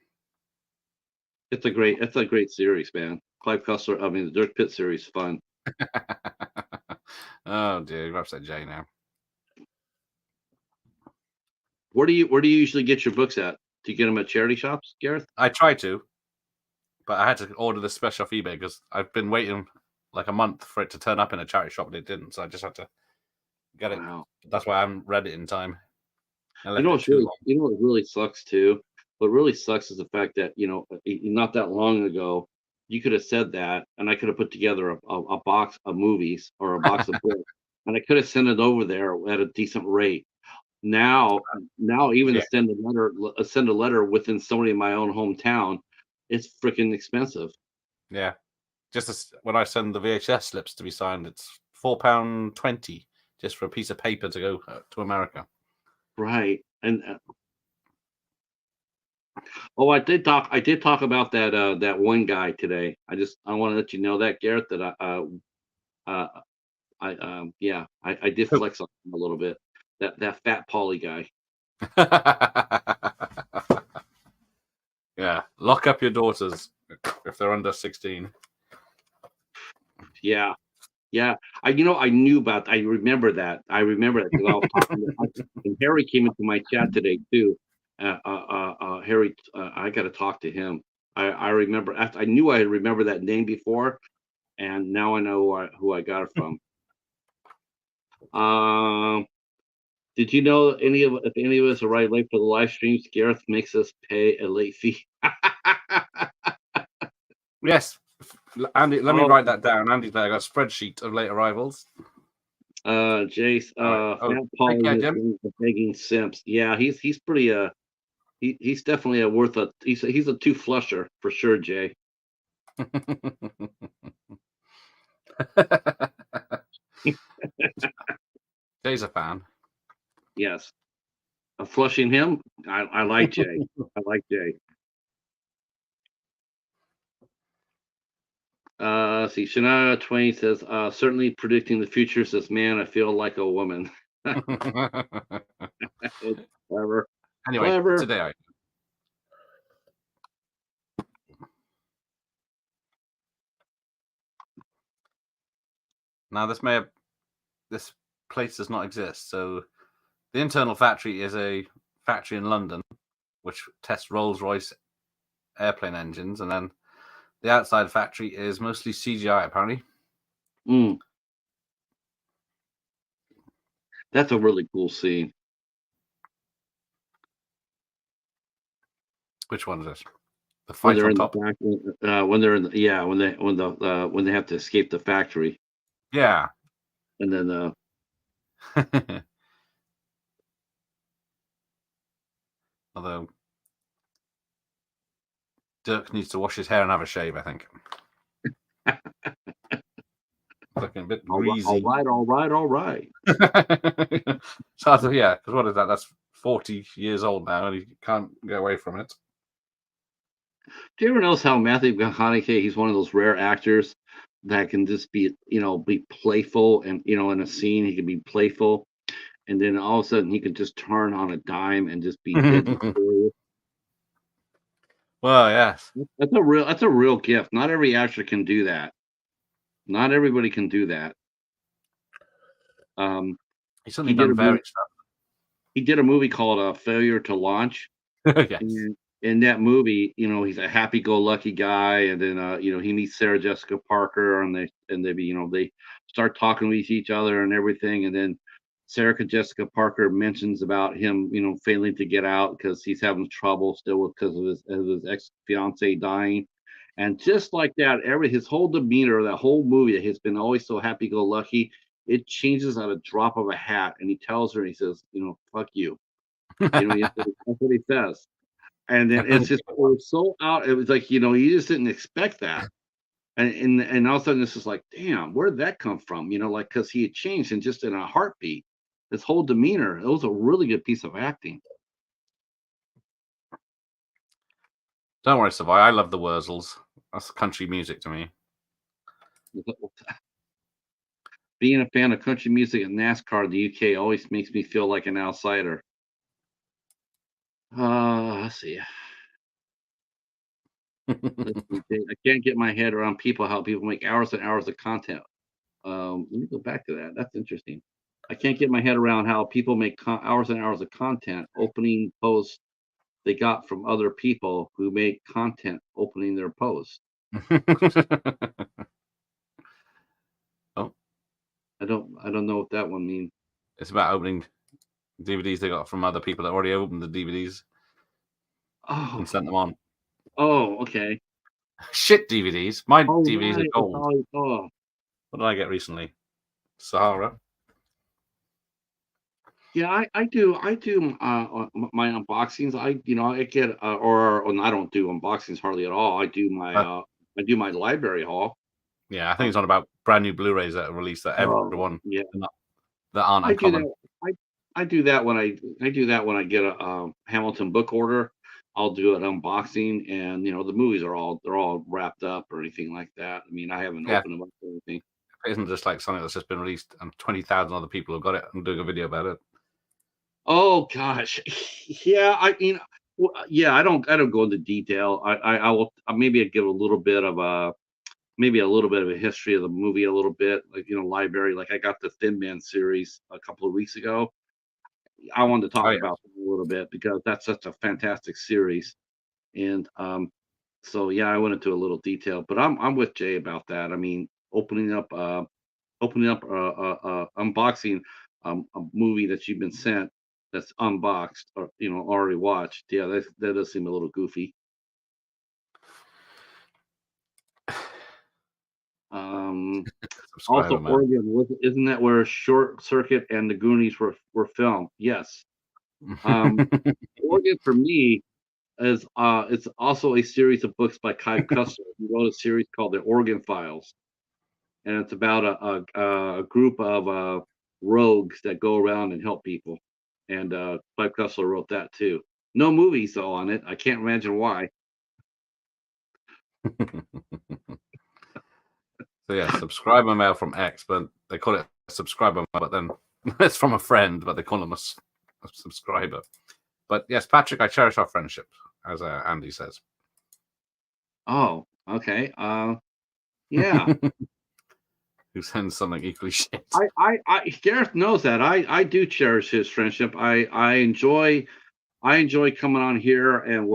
It's a great series, man. Clive Cussler. I mean, the Dirk Pitt series, fun. Oh dear, you've upset Jay now. Where do you usually get your books at? Do you get them at charity shops, Gareth? I tried to, but I had to order the special off eBay because I've been waiting like a month for it to turn up in a charity shop, and it didn't. So I just had to get it. Wow. That's why I haven't read it in time. I You left know it what's too really long. you know what really sucks too? What really sucks is the fact that, not that long ago, you could have said that, and I could have put together a box of movies or a box of books, and I could have sent it over there at a decent rate. Now even to Yeah, send a letter within somebody in my own hometown, it's freaking expensive. yeah. Just when I send the VHS slips to be signed, it's £4.20 just for a piece of paper to go to America. Right. And oh, I did talk about that one guy today. I want to let you know that, Garrett, that uh I did flex on him a little bit. That fat Polly guy. Yeah, lock up your daughters if they're under 16. Yeah. Yeah. I knew about I remember that because I was talking and Harry came into my chat today too. Harry, I got to talk to him. I remember I knew I remember that name before, and now I know who I got it from. Um, did you know if any of us arrive late for the live streams, Gareth makes us pay a late fee. Yes, Andy, let me Oh, write that down. Andy's there. I got a spreadsheet of late arrivals. Jace, All right. Oh, Fat take Paul care, and his Jim. gang of begging simps. Yeah, he's pretty he's definitely he's a two flusher for sure, Jay. Jay's a fan. Yes, flushing him. I like Jay. I like Jay. See, Shania Twain says, certainly predicting the future. Says, man, I feel like a woman. Clever, Anyway, clever. today now this place does not exist. So the internal factory is a factory in London, which tests Rolls-Royce airplane engines, and then the outside factory is mostly CGI, apparently. Mm, that's a really cool scene. Which one is this? The When fight they're on in the top. factory, when they're in the, yeah, when they have to escape the factory, Yeah. and then Although Dirk needs to wash his hair and have a shave, I think. Looking a bit all greasy. right, all right, all right. So yeah, because what is that? That's 40 years old now, and he can't get away from it. Do you ever notice how Matthew McConaughey, he's one of those rare actors that can just be playful and, in a scene, he can be playful. And then all of a sudden he can just turn on a dime and just be deadly serious. Well, yes. That's a real gift. Not every actor can do that. Not everybody can do that. Um, He's he certainly did done a movie, varied stuff. he did a movie called Failure to Launch. Yes. And in that movie, he's a happy-go-lucky guy, and then he meets Sarah Jessica Parker, and they start talking with each other and everything, and then Sarah Jessica Parker mentions about him, failing to get out because he's having trouble still because of his ex-fiance dying, and just like that, his whole demeanor, that whole movie that has been always so happy-go-lucky, it changes at a drop of a hat, and he tells her, he says, "Fuck you." That's what he says. And then it's just it was so out. It was like you just didn't expect that, and all of a sudden it's just like, damn, where did that come from? Like because he had changed and just in a heartbeat. His whole demeanor. It was a really good piece of acting. Don't worry, Savoy. I love the Wurzels. That's country music to me. Being a fan of country music and NASCAR in the UK always makes me feel like an outsider. Let's see. I can't get my head around how people make hours and hours of content. Let me go back to that. That's interesting. I can't get my head around how people make hours and hours of content opening posts they got from other people who make content opening their posts. Oh, I don't know what that one means. it's about opening DVDs they got from other people that already opened the DVDs and sent them on. Oh, okay. Shit DVDs. My Oh, DVDs right. are gold. Oh. What did I get recently? Sahara. Yeah, I do my unboxings. I get or I don't do unboxings hardly at all. I do my library haul. Yeah, I think it's on about brand new Blu-rays that are released that everyone Yeah. that aren't I do uncommon. that. I do that when I do that when I get a Hamilton book order. I'll do an unboxing, and the movies they're all wrapped up or anything like that. I mean, I haven't opened them up or anything. It isn't just like something that's just been released and 20,000 other people have got it and doing a video about it. Oh gosh, yeah. I mean, yeah. I don't go into detail. I will maybe I give a little bit of a history of the movie, a little bit like library. Like I got the Thin Man series a couple of weeks ago. I wanted to Oh talk yeah. about that a little bit because that's such a fantastic series, and so yeah, I went into a little detail, but I'm with Jay about that. I mean, unboxing a movie that you've been sent that's unboxed or already watched. Yeah, that does seem a little goofy. Also, Subscriber, man. Oregon isn't that where Short Circuit and the Goonies were filmed? Yes. Oregon for me is it's also a series of books by Clive Cussler. He wrote a series called The Oregon Files, and it's about a group of rogues that go around and help people. And Clive Cussler wrote that too. No movies though on it. I can't imagine why. So yeah, subscriber mail from X, but they call it subscriber mail, but then it's from a friend, but they call them a subscriber. But yes, Patrick, I cherish our friendship, as Andy says. Oh, okay. Yeah. Who sends something equally shit? Gareth knows that. I do cherish his friendship. I enjoy coming on here, and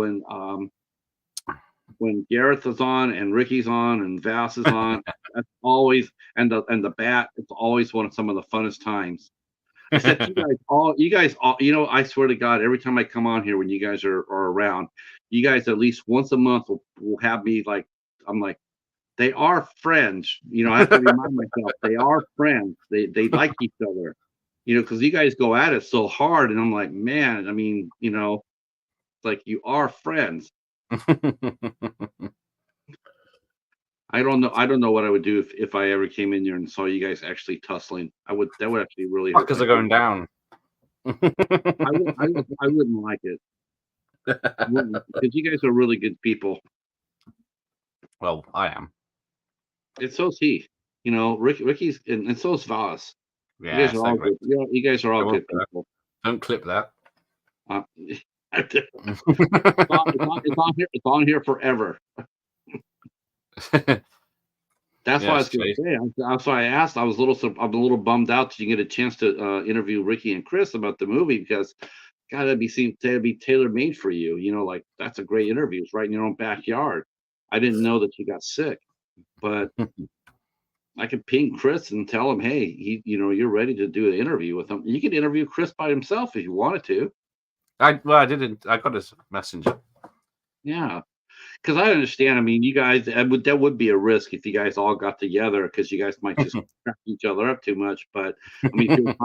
when Gareth is on and Ricky's on and Vass is on, that's always and the bat. It's always one of some of the funnest times. Except you guys all, I swear to God, every time I come on here when you guys are around, you guys at least once a month will have me like, I'm like, they are friends. I have to remind myself they are friends. They like each other. Because you guys go at it so hard, and I'm like, man, I mean, like you are friends. I don't know what I would do if I ever came in here and saw you guys actually tussling. That would actually really hurt. Fuckers are going down. I wouldn't like it. Because you guys are really good people. Well, I am. And so's he. Ricky's and so's Voss. Yeah, you guys are all good. You guys are all good people. Don't clip that. It's on here forever. That's why I was going to say. That's why I asked. I'm a little bummed out that you get a chance to interview Ricky and Chris about the movie because, God, that'd be tailor made for you. Like that's a great interview. It's right in your own backyard. I didn't know that you got sick, but I could ping Chris and tell him, hey, you're ready to do an interview with him. You could interview Chris by himself if you wanted to. I didn't. I got his messenger. Yeah. Because I understand. I mean, you guys, that would be a risk if you guys all got together because you guys might just crack each other up too much. But I mean, if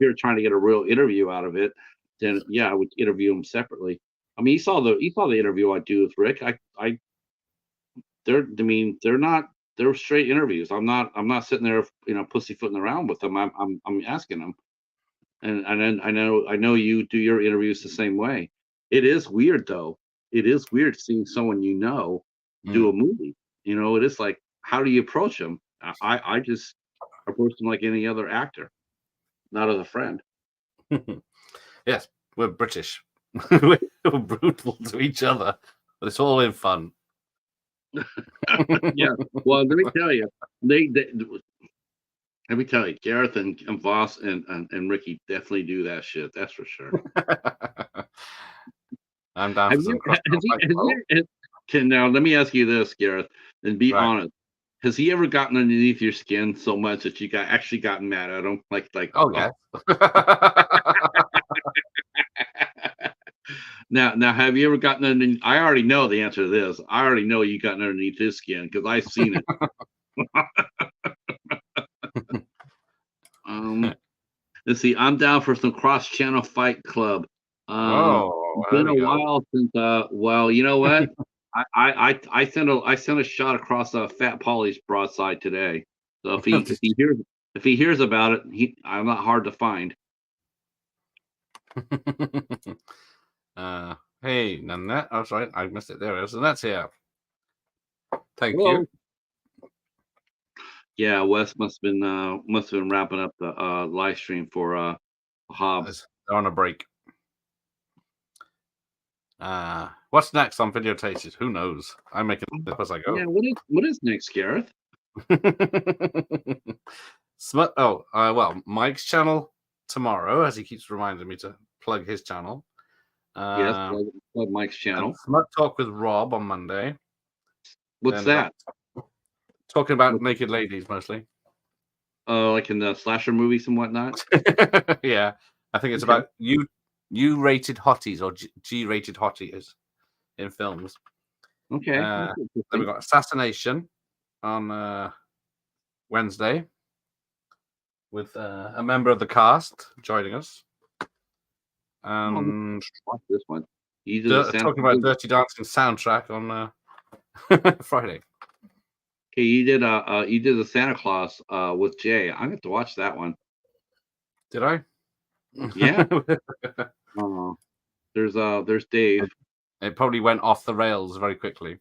you're trying to get a real interview out of it, then yeah, I would interview them separately. I mean, you saw the interview I do with Rick. They're straight interviews. I'm not sitting there, pussyfooting around with them. I'm asking them, and then I know you do your interviews the same way. It is weird though. It is weird seeing someone do a movie. It is like, how do you approach them? I just approach them like any other actor, not as a friend. Yes, we're British. We're brutal to each other, but it's all in fun. Yeah. Well, let me tell you, Gareth and Voss and Ricky definitely do that shit. That's for sure. I'm down Have for some you? cross. Now let me ask you this, Gareth, and be Right. honest. Has he ever gotten underneath your skin so much that you actually gotten mad at him? Oh, yeah. Now, have you ever gotten underneath? I already know the answer to this. I already know you gotten underneath his skin because I've seen it. Let's see. I'm down for some cross-channel fight club. Oh, It's there been a we go. while since. Well, you know what? I sent a shot across Fat Polly's broadside today. So if he hears about it, I'm not hard to find. Hey, Nanette. Oh, sorry, I missed it. There it is. And that's here. Thank Hello. you. Yeah, Wes must have been wrapping up the live stream for Hobbs. They're on a break. What's next on Video Tastes? Who knows? I'm making it up as I go. Yeah, what is next, Gareth? Well, Mike's channel tomorrow, as he keeps reminding me to plug his channel. Yes, plug Mike's And channel. Smut Talk with Rob on Monday. What's Then that? talking about naked ladies mostly. Like in the slasher movies and whatnot. Yeah, I think it's Okay. about U-rated hotties or G-rated hotties in films. Okay. Then we got Assassination on Wednesday with a member of the cast joining us. And Watch this one. You did talking about Dirty Dancing soundtrack on Friday. Okay, you did the Santa Claus with Jay. I'm gonna have to watch that one. Did I? Yeah. There's Dave. It probably went off the rails very quickly.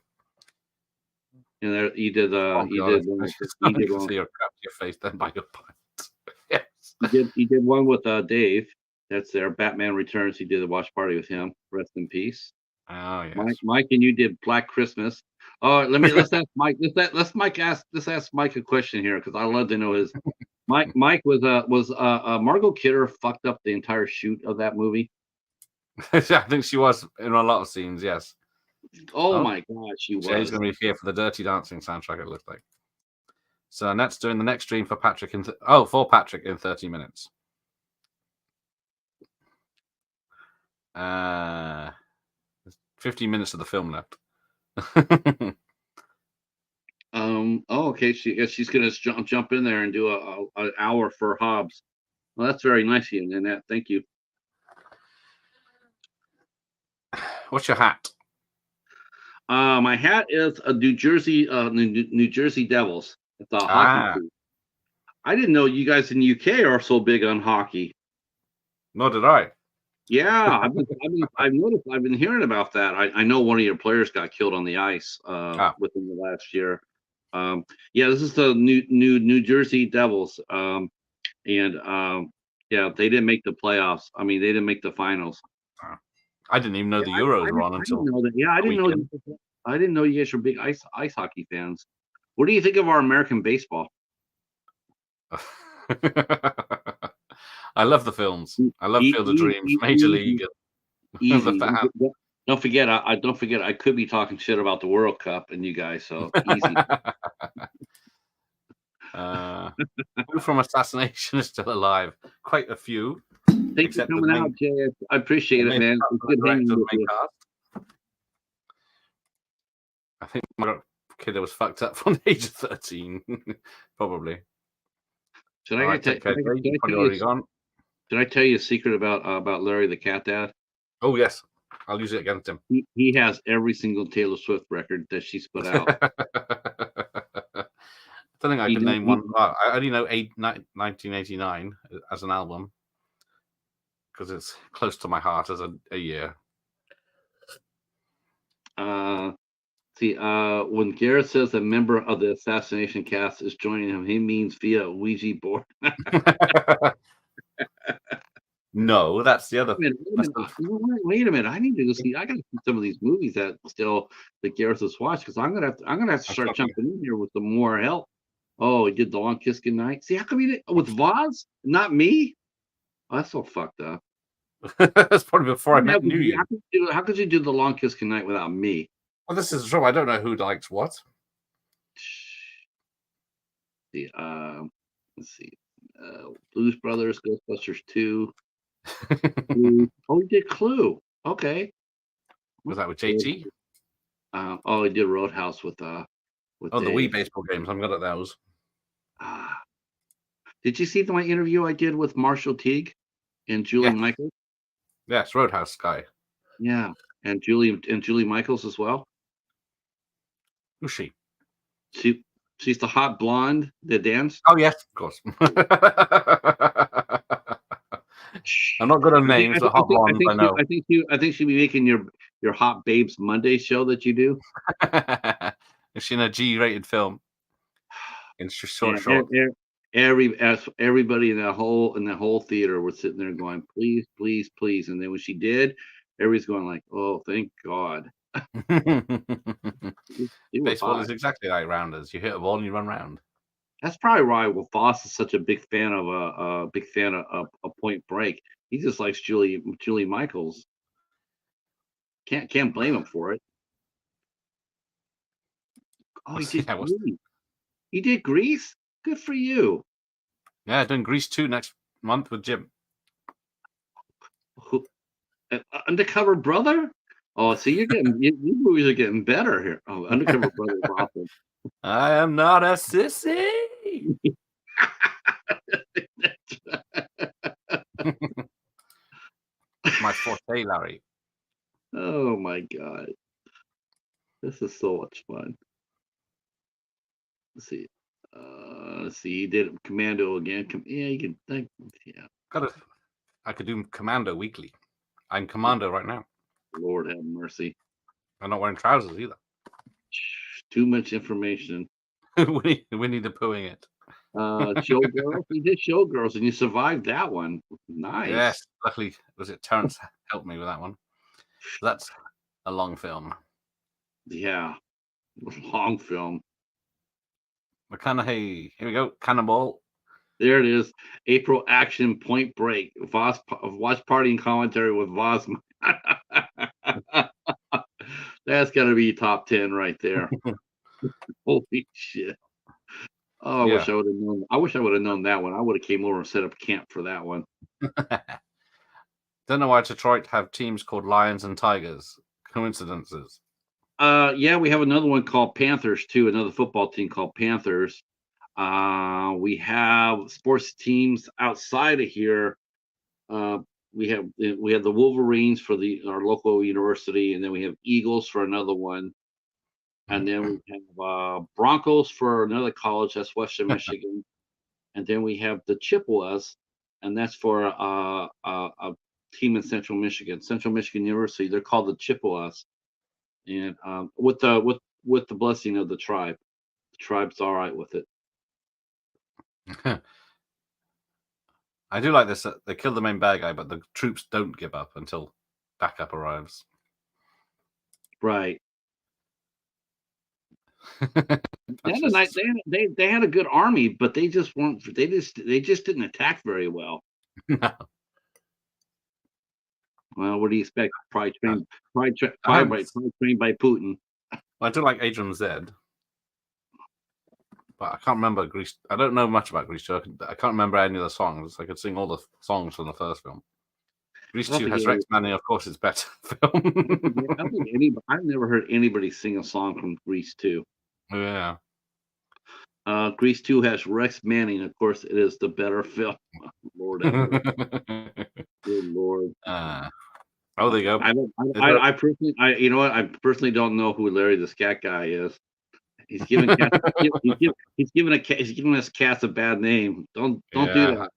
And there you did I can see your crap to your face then by your point. Yes. You did one with Dave. That's there. Batman Returns. He did a watch party with him. Rest in peace. Oh yes. Mike, and you did Black Christmas. Oh, let's ask Mike. Let's ask Mike a question here because I love to know his. Mike was Margot Kidder fucked up the entire shoot of that movie. I think she was in a lot of scenes. Yes. Oh my God, she was. Jay's going to be here for the Dirty Dancing soundtrack. It looks like. So Annette's doing the next stream for Patrick for Patrick in 30 minutes. 15 minutes of the film left. Oh, okay. She's gonna jump in there and do an hour for Hobbs. Well, that's very nice of you, Annette. Thank you. What's your hat? My hat is a New Jersey Devils. It's a hockey team. I didn't know you guys in the UK are so big on hockey. Nor did I. Yeah, I've noticed. I've been hearing about that. I know one of your players got killed on the ice within the last year. Yeah, this is the New Jersey Devils. Yeah, they didn't make the playoffs. I mean, they didn't make the finals. I didn't even know the Euros were on until. I didn't know that. Yeah, I didn't know you guys were big ice hockey fans. What do you think of our American baseball? I love the films. I love Field of Dreams, Major League. Easy. Don't forget. I could be talking shit about the World Cup and you guys. So easy. Who from Assassination is still alive? Quite a few. Thanks for coming out, Jay. I appreciate it, man. It's good hanging with you. I think my kid was fucked up from the age of 13, probably. Should I take care? Probably already gone. Did I tell you a secret about Larry the Cat Dad? Oh yes, I'll use it against him. He has every single Taylor Swift record that she's put out. I don't think I He can don't- name he- one. Well, I only know 1989 as an album because it's close to my heart as a year. When Garrett says a member of the assassination cast is joining him, he means via Ouija board. No, that's the other. Wait a minute! I need to go see. I got to see some of these movies that Gareth has watched because I'm gonna have to start jumping in here with some more help. Oh, he did the Long Kiss Goodnight. See, how come he did with Voz, not me? Oh, that's so fucked up. That's probably before I knew you. How could you do the Long Kiss Goodnight without me? Well, this is true. I don't know who likes what. Let's see. Blues Brothers, Ghostbusters 2. Oh, he did Clue. Okay. Was that with JT? He did Roadhouse with the Dave. Wii baseball games. I'm good at those. Did you see my interview I did with Marshall Teague and Julie Michaels? Yes, Roadhouse guy. Yeah, and Julie Michaels as well. Who's she? She's the hot blonde that danced. Oh yes, of course. I'm not good at names, but hot blondes I know. I think she'll be making your Hot Babes Monday show that you do. Is she in a G-rated film? In short. Everybody in that whole theater was sitting there going, please, please, please. And then when she did, everybody's going like, oh, thank God. Baseball is exactly like rounders. You hit a ball and you run round. That's probably why Voss is such a big fan of a Point Break. He just likes Julie Michaels. Can't blame him for it. Oh, he did Grease. Good for you. Yeah, doing Grease 2 next month with Jim. Undercover Brother. Oh, see, you're getting you movies are getting better here. Oh, Undercover Brother is awesome. I am not a sissy. My forte, Larry. Oh my God, this is so much fun. Let's see. He did Commando again. You can think. Yeah. I could do Commando weekly. I'm Commando right now. Lord have mercy. I'm not wearing trousers either. Too much information. we need to pooing it. Showgirls. You did Showgirls, and you survived that one. Nice. Yes. Luckily, was it Terrence helped me with that one? That's a long film. Yeah, long film. McConaughey. Here we go. Cannonball. There it is. April action Point Break. Voss watch party and commentary with Voss. That's got to be top 10 right there. Holy shit. Oh, I wish I would have known. I wish I would have known that one. I would have came over and set up camp for that one. Don't know why Detroit have teams called Lions and Tigers. Coincidences. Yeah, we have another one called Panthers too. Another football team called Panthers. We have sports teams outside of here. We have the Wolverines for our local university, and then we have Eagles for another one, and then we have Broncos for another college. That's Western Michigan, and then we have the Chippewas, and that's for a team in Central Michigan University. They're called the Chippewas, and with the blessing of the tribe. The tribe's all right with it. I do like this. They kill the main bad guy, but the troops don't give up until backup arrives. Right. They had a good army, but they just weren't. They just didn't attack very well. No. Well, what do you expect? Probably trained by Putin. I do like Adrian Zed, but I can't remember Grease. I don't know much about Grease 2. I can't remember any of the songs. I could sing all the songs from the first film. Grease 2 has Rex Manning. Of course, it's better film. I've never heard anybody sing a song from Grease 2. Yeah. Grease 2 has Rex Manning. Of course, it is the better film. Lord have mercy. Good Lord. Oh, there you go. I don't. Is there- I personally. You know what? I personally don't know who Larry the Scat Guy is. He's giving cats. He's giving us cats a bad name. Don't do yeah, that.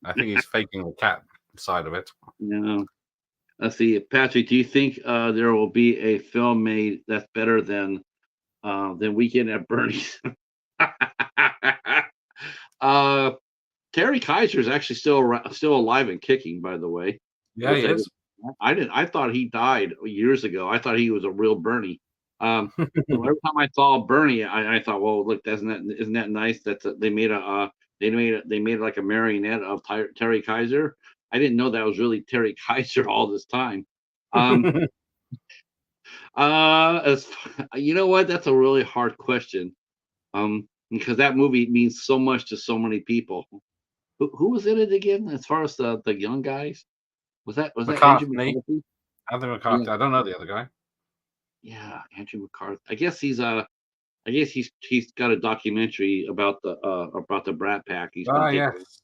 I think he's faking the cat side of it. No. Let's see, Patrick. Do you think there will be a film made that's better than Weekend at Bernie's? uh, Terry Kaiser is actually still alive and kicking. By the way, Yeah, which he is. I didn't. I thought he died years ago. I thought he was a real Bernie. So every time I saw Bernie, I thought, well, look, isn't that nice that they made they made like a marionette of Terry Kaiser. I didn't know that was really Terry Kaiser all this time. Um, as you know what, that's a really hard question. Because that movie means so much to so many people. Who was in it again? As far as the young guys, was that Andrew McCartney. McCarthy? Anthony Yeah, McCarthy. I don't know the other guy. yeah, Andrew McCarthy. I guess he's got a documentary about the Brat Pack. He's been Ah, taking. yes.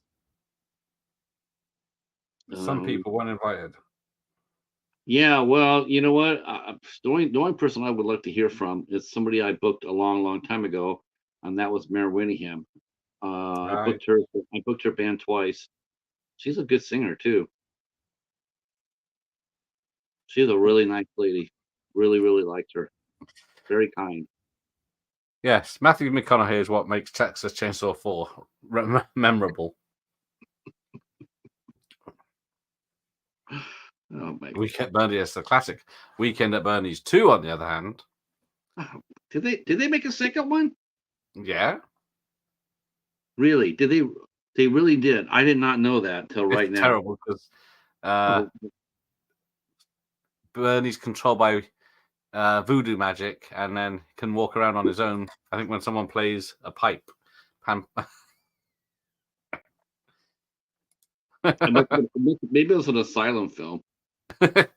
Some Um, people weren't invited. yeah, well, you know what? The only person I would like to hear from is somebody I booked a long, long time ago, and that was Mare Winningham. I Right. booked her. I booked her band twice. She's a good singer too. She's a really nice lady. Really, really liked her. Very kind. Yes, Matthew McConaughey is what makes Texas Chainsaw 4 memorable. Oh my Weekend at Bernie's is the classic. Weekend at Bernie's 2, on the other hand, Did they make a second one? yeah, Really? Did they? They really did. I did not know that till it's right now. terrible because Oh, Bernie's controlled by voodoo magic and then can walk around on his own. I think when someone plays a pipe. maybe it was an asylum film.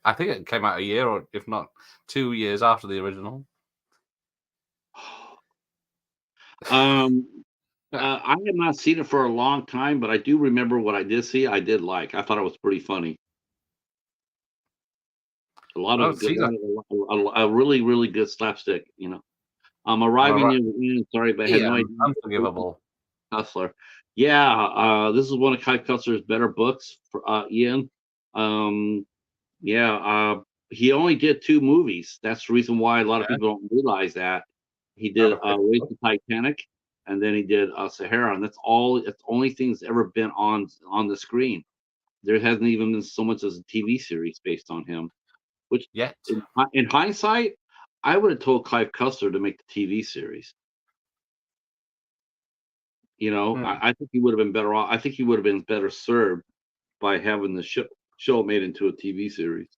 I think it came out a year, or if not 2 years after the original. I have not seen it for a long time, but I do remember what I did see. I did like. I thought it was pretty funny. A lot Oh, of good, Caesar. a really, really good slapstick. Arriving in. Sorry, but I had no Ian, idea. Unforgivable. Cussler. Yeah, this is one of Clive Cussler's better books for Ian. Um, yeah, he only did 2 movies. That's the reason why a lot of Yeah. people don't realize that. He Out did of Race to Titanic, and then he did Sahara, and that's all. It's the only thing that's ever been on the screen. There hasn't even been so much as a TV series based on him. Which, Yet. in hindsight, I would have told Clive Cussler to make the TV series. I think he would have been better off. I think he would have been better served by having the show made into a TV series.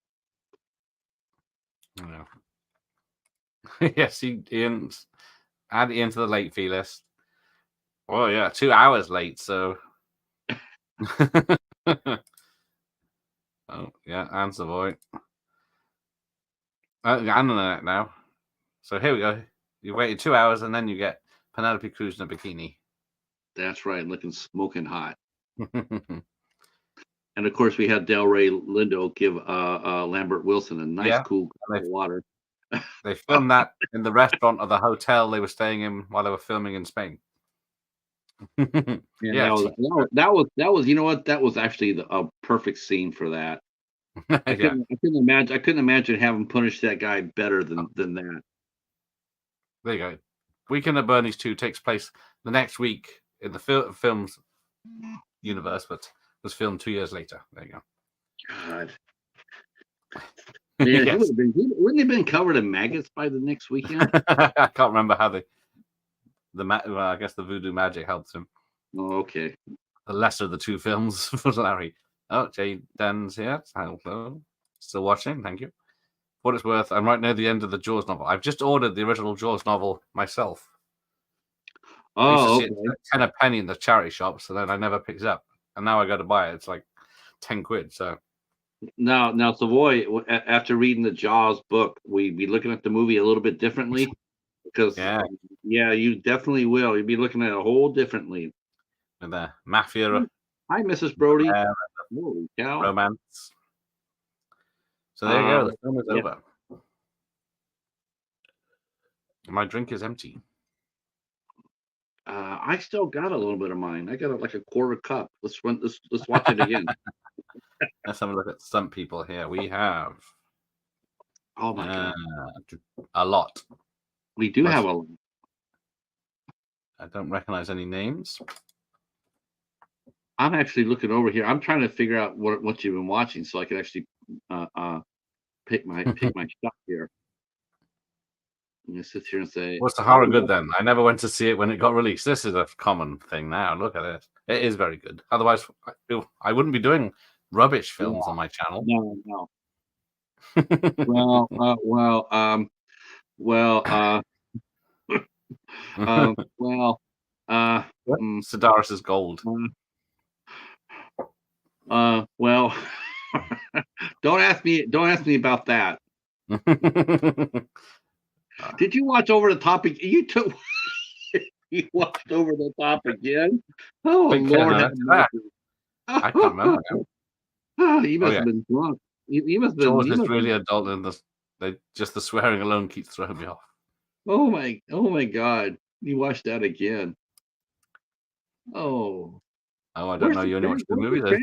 Yeah. Yes, Ian's add Ian to the late fee list. Oh yeah, 2 hours late. So. Oh yeah, and Savoy. And on it now. So here we go. You waited 2 hours, and then you get Penelope Cruz in a bikini. That's right, looking smoking hot. And of course, we had Del Rey Lindo give Lambert Wilson a nice cool glass of water. They filmed that in the restaurant of the hotel they were staying in while they were filming in Spain. Yeah, that was. You know what? That was actually a perfect scene for that. I couldn't imagine having punished that guy better than that. There you go. Weekend at Bernie's 2 takes place the next week in the film's universe, but was filmed 2 years later. There you go. God. Man, Yes. wouldn't he have been covered in maggots by the next weekend? I can't remember how I guess the voodoo magic helped him. Oh, okay. The lesser of the 2 films for Larry. Oh, Jay Dan's here. Hello. Still watching. Thank you. For what it's worth, I'm right near the end of the Jaws novel. I've just ordered the original Jaws novel myself. Oh, okay. 10 a penny in the charity shops, and then I never picked it up. And now I go to buy it. It's like 10 quid. So now, Savoy, after reading the Jaws book, we be looking at the movie a little bit differently because, you definitely will. You'd be looking at it a whole differently. And the mafia Hi, Mrs. Brody. uh, Holy cow. romance. So there you go. Um, The film is yeah. over. My drink is empty. I still got a little bit of mine. I got like a quarter cup. Let's watch it again. Let's have a look at some people here. We have Oh my god. a lot. We do have a. I don't recognize any names. I'm actually looking over here. I'm trying to figure out what you've been watching so I can actually pick my stuff here. I'm gonna sit here and say, Was Sahara good then? I never went to see it when it got released. This is a common thing now. Look at it. It is very good. Otherwise, I wouldn't be doing rubbish films on my channel. No, no. Well, well, well, well, Sedaris is gold. Well, don't ask me about that. Did you watch Over the Top? You took you watched Over the Top again? Oh Lord, I can't remember now. Oh, you must have been drunk. You must have been. Jaws is really adult, and the swearing alone keeps throwing me off. Oh my God! You watched that again? Oh. Oh, I don't know. You only watch the movie then.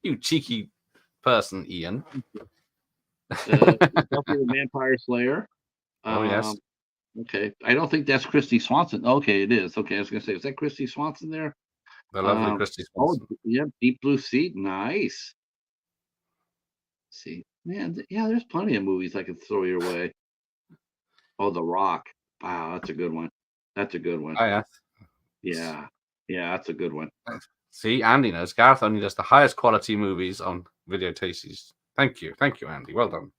You cheeky person, Ian. Buffy the Vampire Slayer. Oh yes. Okay, I don't think that's Christy Swanson. Okay, it is. Okay, I was gonna say, is that Christy Swanson there? The lovely Christy Swanson. Oh, yeah, Deep Blue Sea. Nice. Let's see, man, yeah, there's plenty of movies I could throw your way. Oh, The Rock. Wow, that's a good one. That's a good one. Oh yes. Yeah, that's a good one. See, Andy knows. Gareth only does the highest quality movies on video tasties. Thank you, Andy. Well done.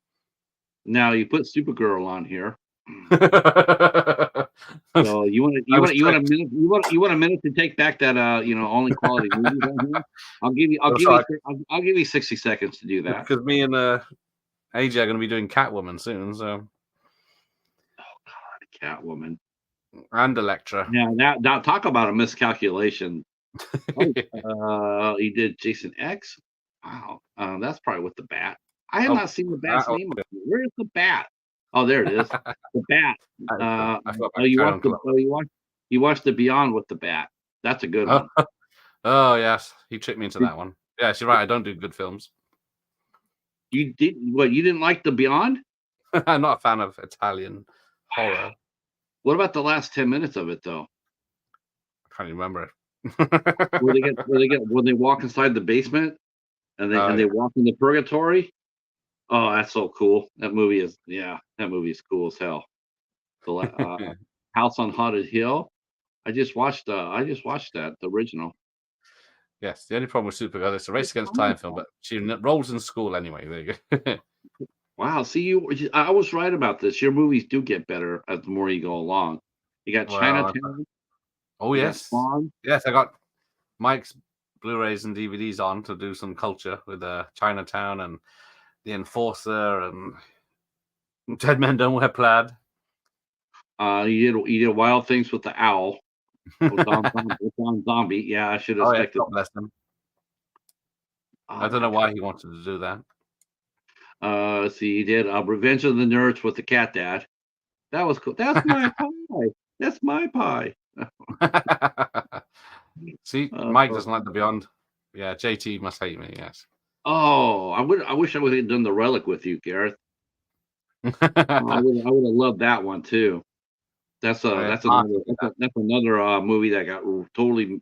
Now you put Supergirl on here. So you want a minute to take back that only quality movies on here? I'll give you 60 seconds to do that. Because me and AJ are going to be doing Catwoman soon, so. Oh God, Catwoman and Elektra. Yeah, now talk about a miscalculation. He did Jason X. Wow, that's probably with the bat. I have not seen the bat's name. Where's the bat? Oh, there it is. The bat. You watched the Beyond with the bat. That's a good one. Oh yes, he tricked me into that one. Yes, you're right. I don't do good films. You did what? You didn't like the Beyond? I'm not a fan of Italian horror. What about the last 10 minutes of it though? I can't remember it. When they walk inside the basement and they walk into purgatory. Oh, that's so cool. That movie is cool as hell. The House on Haunted Hill. I just watched that, the original. Yes, the only problem with Supergirl, it's a race against time film, but she rolls in school anyway. There you go. Wow, see, I was right about this. Your movies do get better as the more you go along. You got Chinatown. Oh yes, yes. I got Mike's Blu-rays and DVDs on to do some culture with Chinatown and The Enforcer and Dead Men Don't Wear Plaid. You did Wild Things with the Owl. on Zombie. Yeah, I should have expected. God bless him. I don't know why he wanted to do that. Let's see, he did Revenge of the Nerds with the Cat Dad. That was cool. That's my pie. That's my pie. See, Mike doesn't like the Beyond. Yeah, JT must hate me. Yes. Oh, I wish I would have done the Relic with you, Gareth. I would have loved that one too. That's another movie that got totally.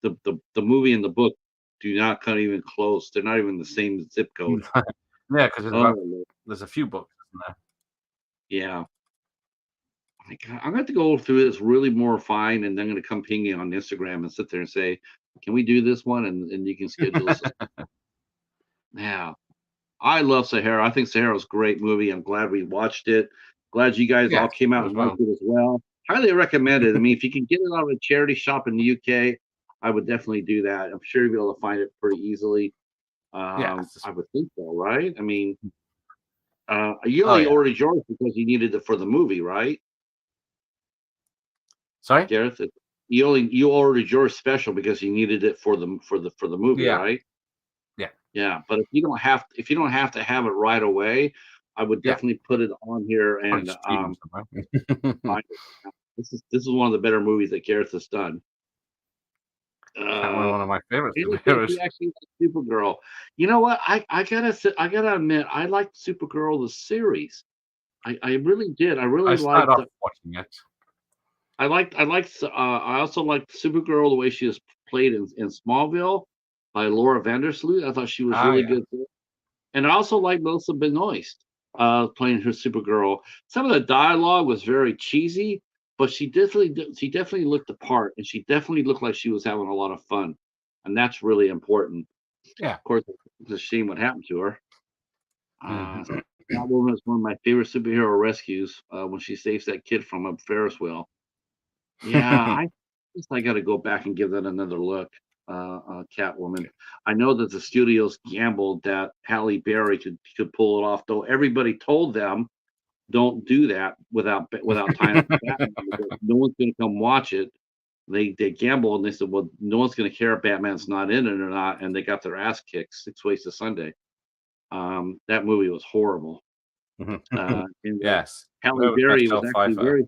The movie and the book do not come even close. They're not even the same zip code. Yeah, because there's a few books, isn't there? Yeah. My God, I'm going to have to go through this really more fine, and then I'm going to come ping you on Instagram and sit there and say, "Can we do this one?" And you can schedule this. Yeah, I love Sahara. I think Sahara's a great movie. I'm glad we watched it. Glad you guys all came out and watched it as well. Highly recommend it. I mean, if you can get it out of a charity shop in the UK, I would definitely do that. I'm sure you'll be able to find it pretty easily. I would think so, right? I mean, you only ordered yours because you needed it for the movie, right? Sorry, Gareth. you ordered yours special because you needed it for the movie, Yeah, right? yeah, Yeah, but if you don't have to have it right away, I would yeah. definitely put it on here Probably and streaming somewhere. find it. This is one of the better movies that Gareth has done. Catwoman, one of my favorite He superheroes. actually liked Supergirl. You know what? I gotta admit, I liked Supergirl the series. I really did. I I really started liked. off watching it. I also liked Supergirl the way she was played in Smallville by Laura Vandersloot. I thought she was Ah, really yeah. good there. And I also like Melissa Benoist playing her Supergirl. Some of the dialogue was very cheesy, but she definitely looked the part, and she definitely looked like she was having a lot of fun, and that's really important. Yeah. Of course, it's a shame what happened to her. Mhm. Catwoman is one of my favorite superhero rescues when she saves that kid from a Ferris wheel. Yeah, I guess I got to go back and give that another look. Catwoman. I know that the studios gambled that Halle Berry could pull it off, though everybody told them don't do that without tying up the Batman because no one's going to come watch it. They gambled and they said, well, no one's going to care if Batman's not in it or not, and they got their ass kicked 6 ways to Sunday. That movie was horrible. And Yes. Halle Where was Berry was Michelle actually Pfeiffer?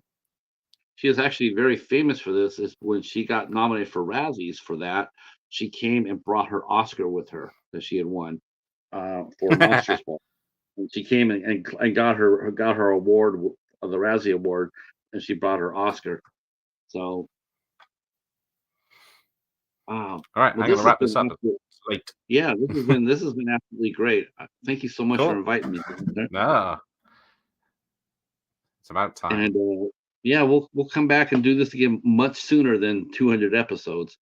she was actually very famous for this. Is when she got nominated for Razzies for that, she came and brought her Oscar with her that she had won for Monsters Ball. And she came and got her award, the Razzie Award, and she brought her Oscar. So, All right, well, I'm going this to has wrap this been up. absolute, It's late. yeah, this has been absolutely great. Thank you so much for Cool. inviting me. No, it's about time. And yeah, we'll come back and do this again much sooner than 200 episodes.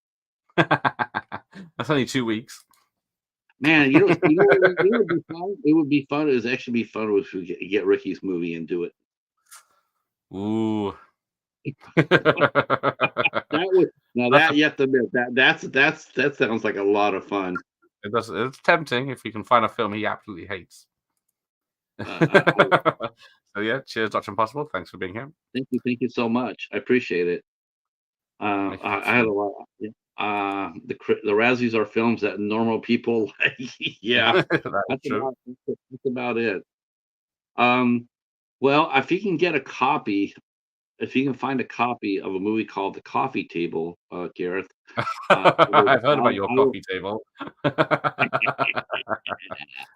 That's only 2 weeks. Man, you know what would be fun? It would be fun. It would actually be fun if we get Ricky's movie and do it. Ooh. That would now That's that you have to admit that sounds like a lot of fun. it does. It's tempting if we can find a film he absolutely hates. I So yeah, cheers, Dr. Impossible. Thanks for being here. thank you so much. I appreciate it. Make it I had a soon. lot. Yeah. The Razzies are films that normal people like. Yeah, That is true. that's about it. Um, well, if you can get a copy, if you can find a copy of a movie called The Coffee Table, Gareth, I've heard about your I will. coffee table.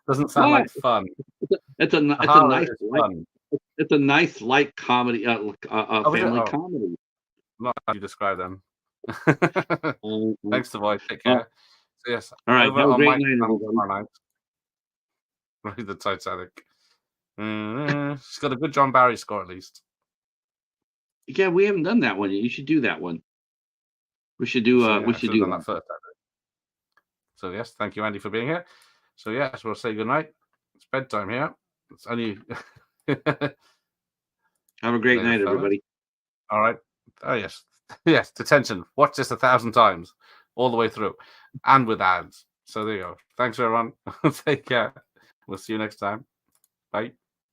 Doesn't sound What? like fun. It's a Sahara nice is light fun. it's a nice light comedy, Oh, is it? family Oh, comedy. not how you describe them. Mhm. Thanks, the boy. Take Oh, care. So yes, all right. over Have a on great my night, channel everybody. tomorrow night. Read the Titanic. She's got a good John Barry score at least. Yeah, we haven't done that one yet. You should do that one. So yeah, We I should should have do done that. that first. So yes, thank you, Andy, for being here. So yes, we'll say goodnight. It's bedtime here. It's only Have a great later, night, fellas. everybody. All right. Oh yes, yes. Detention. Watch this 1,000 times, all the way through, and with ads. So there you go. Thanks everyone. Take care. We'll see you next time. Bye.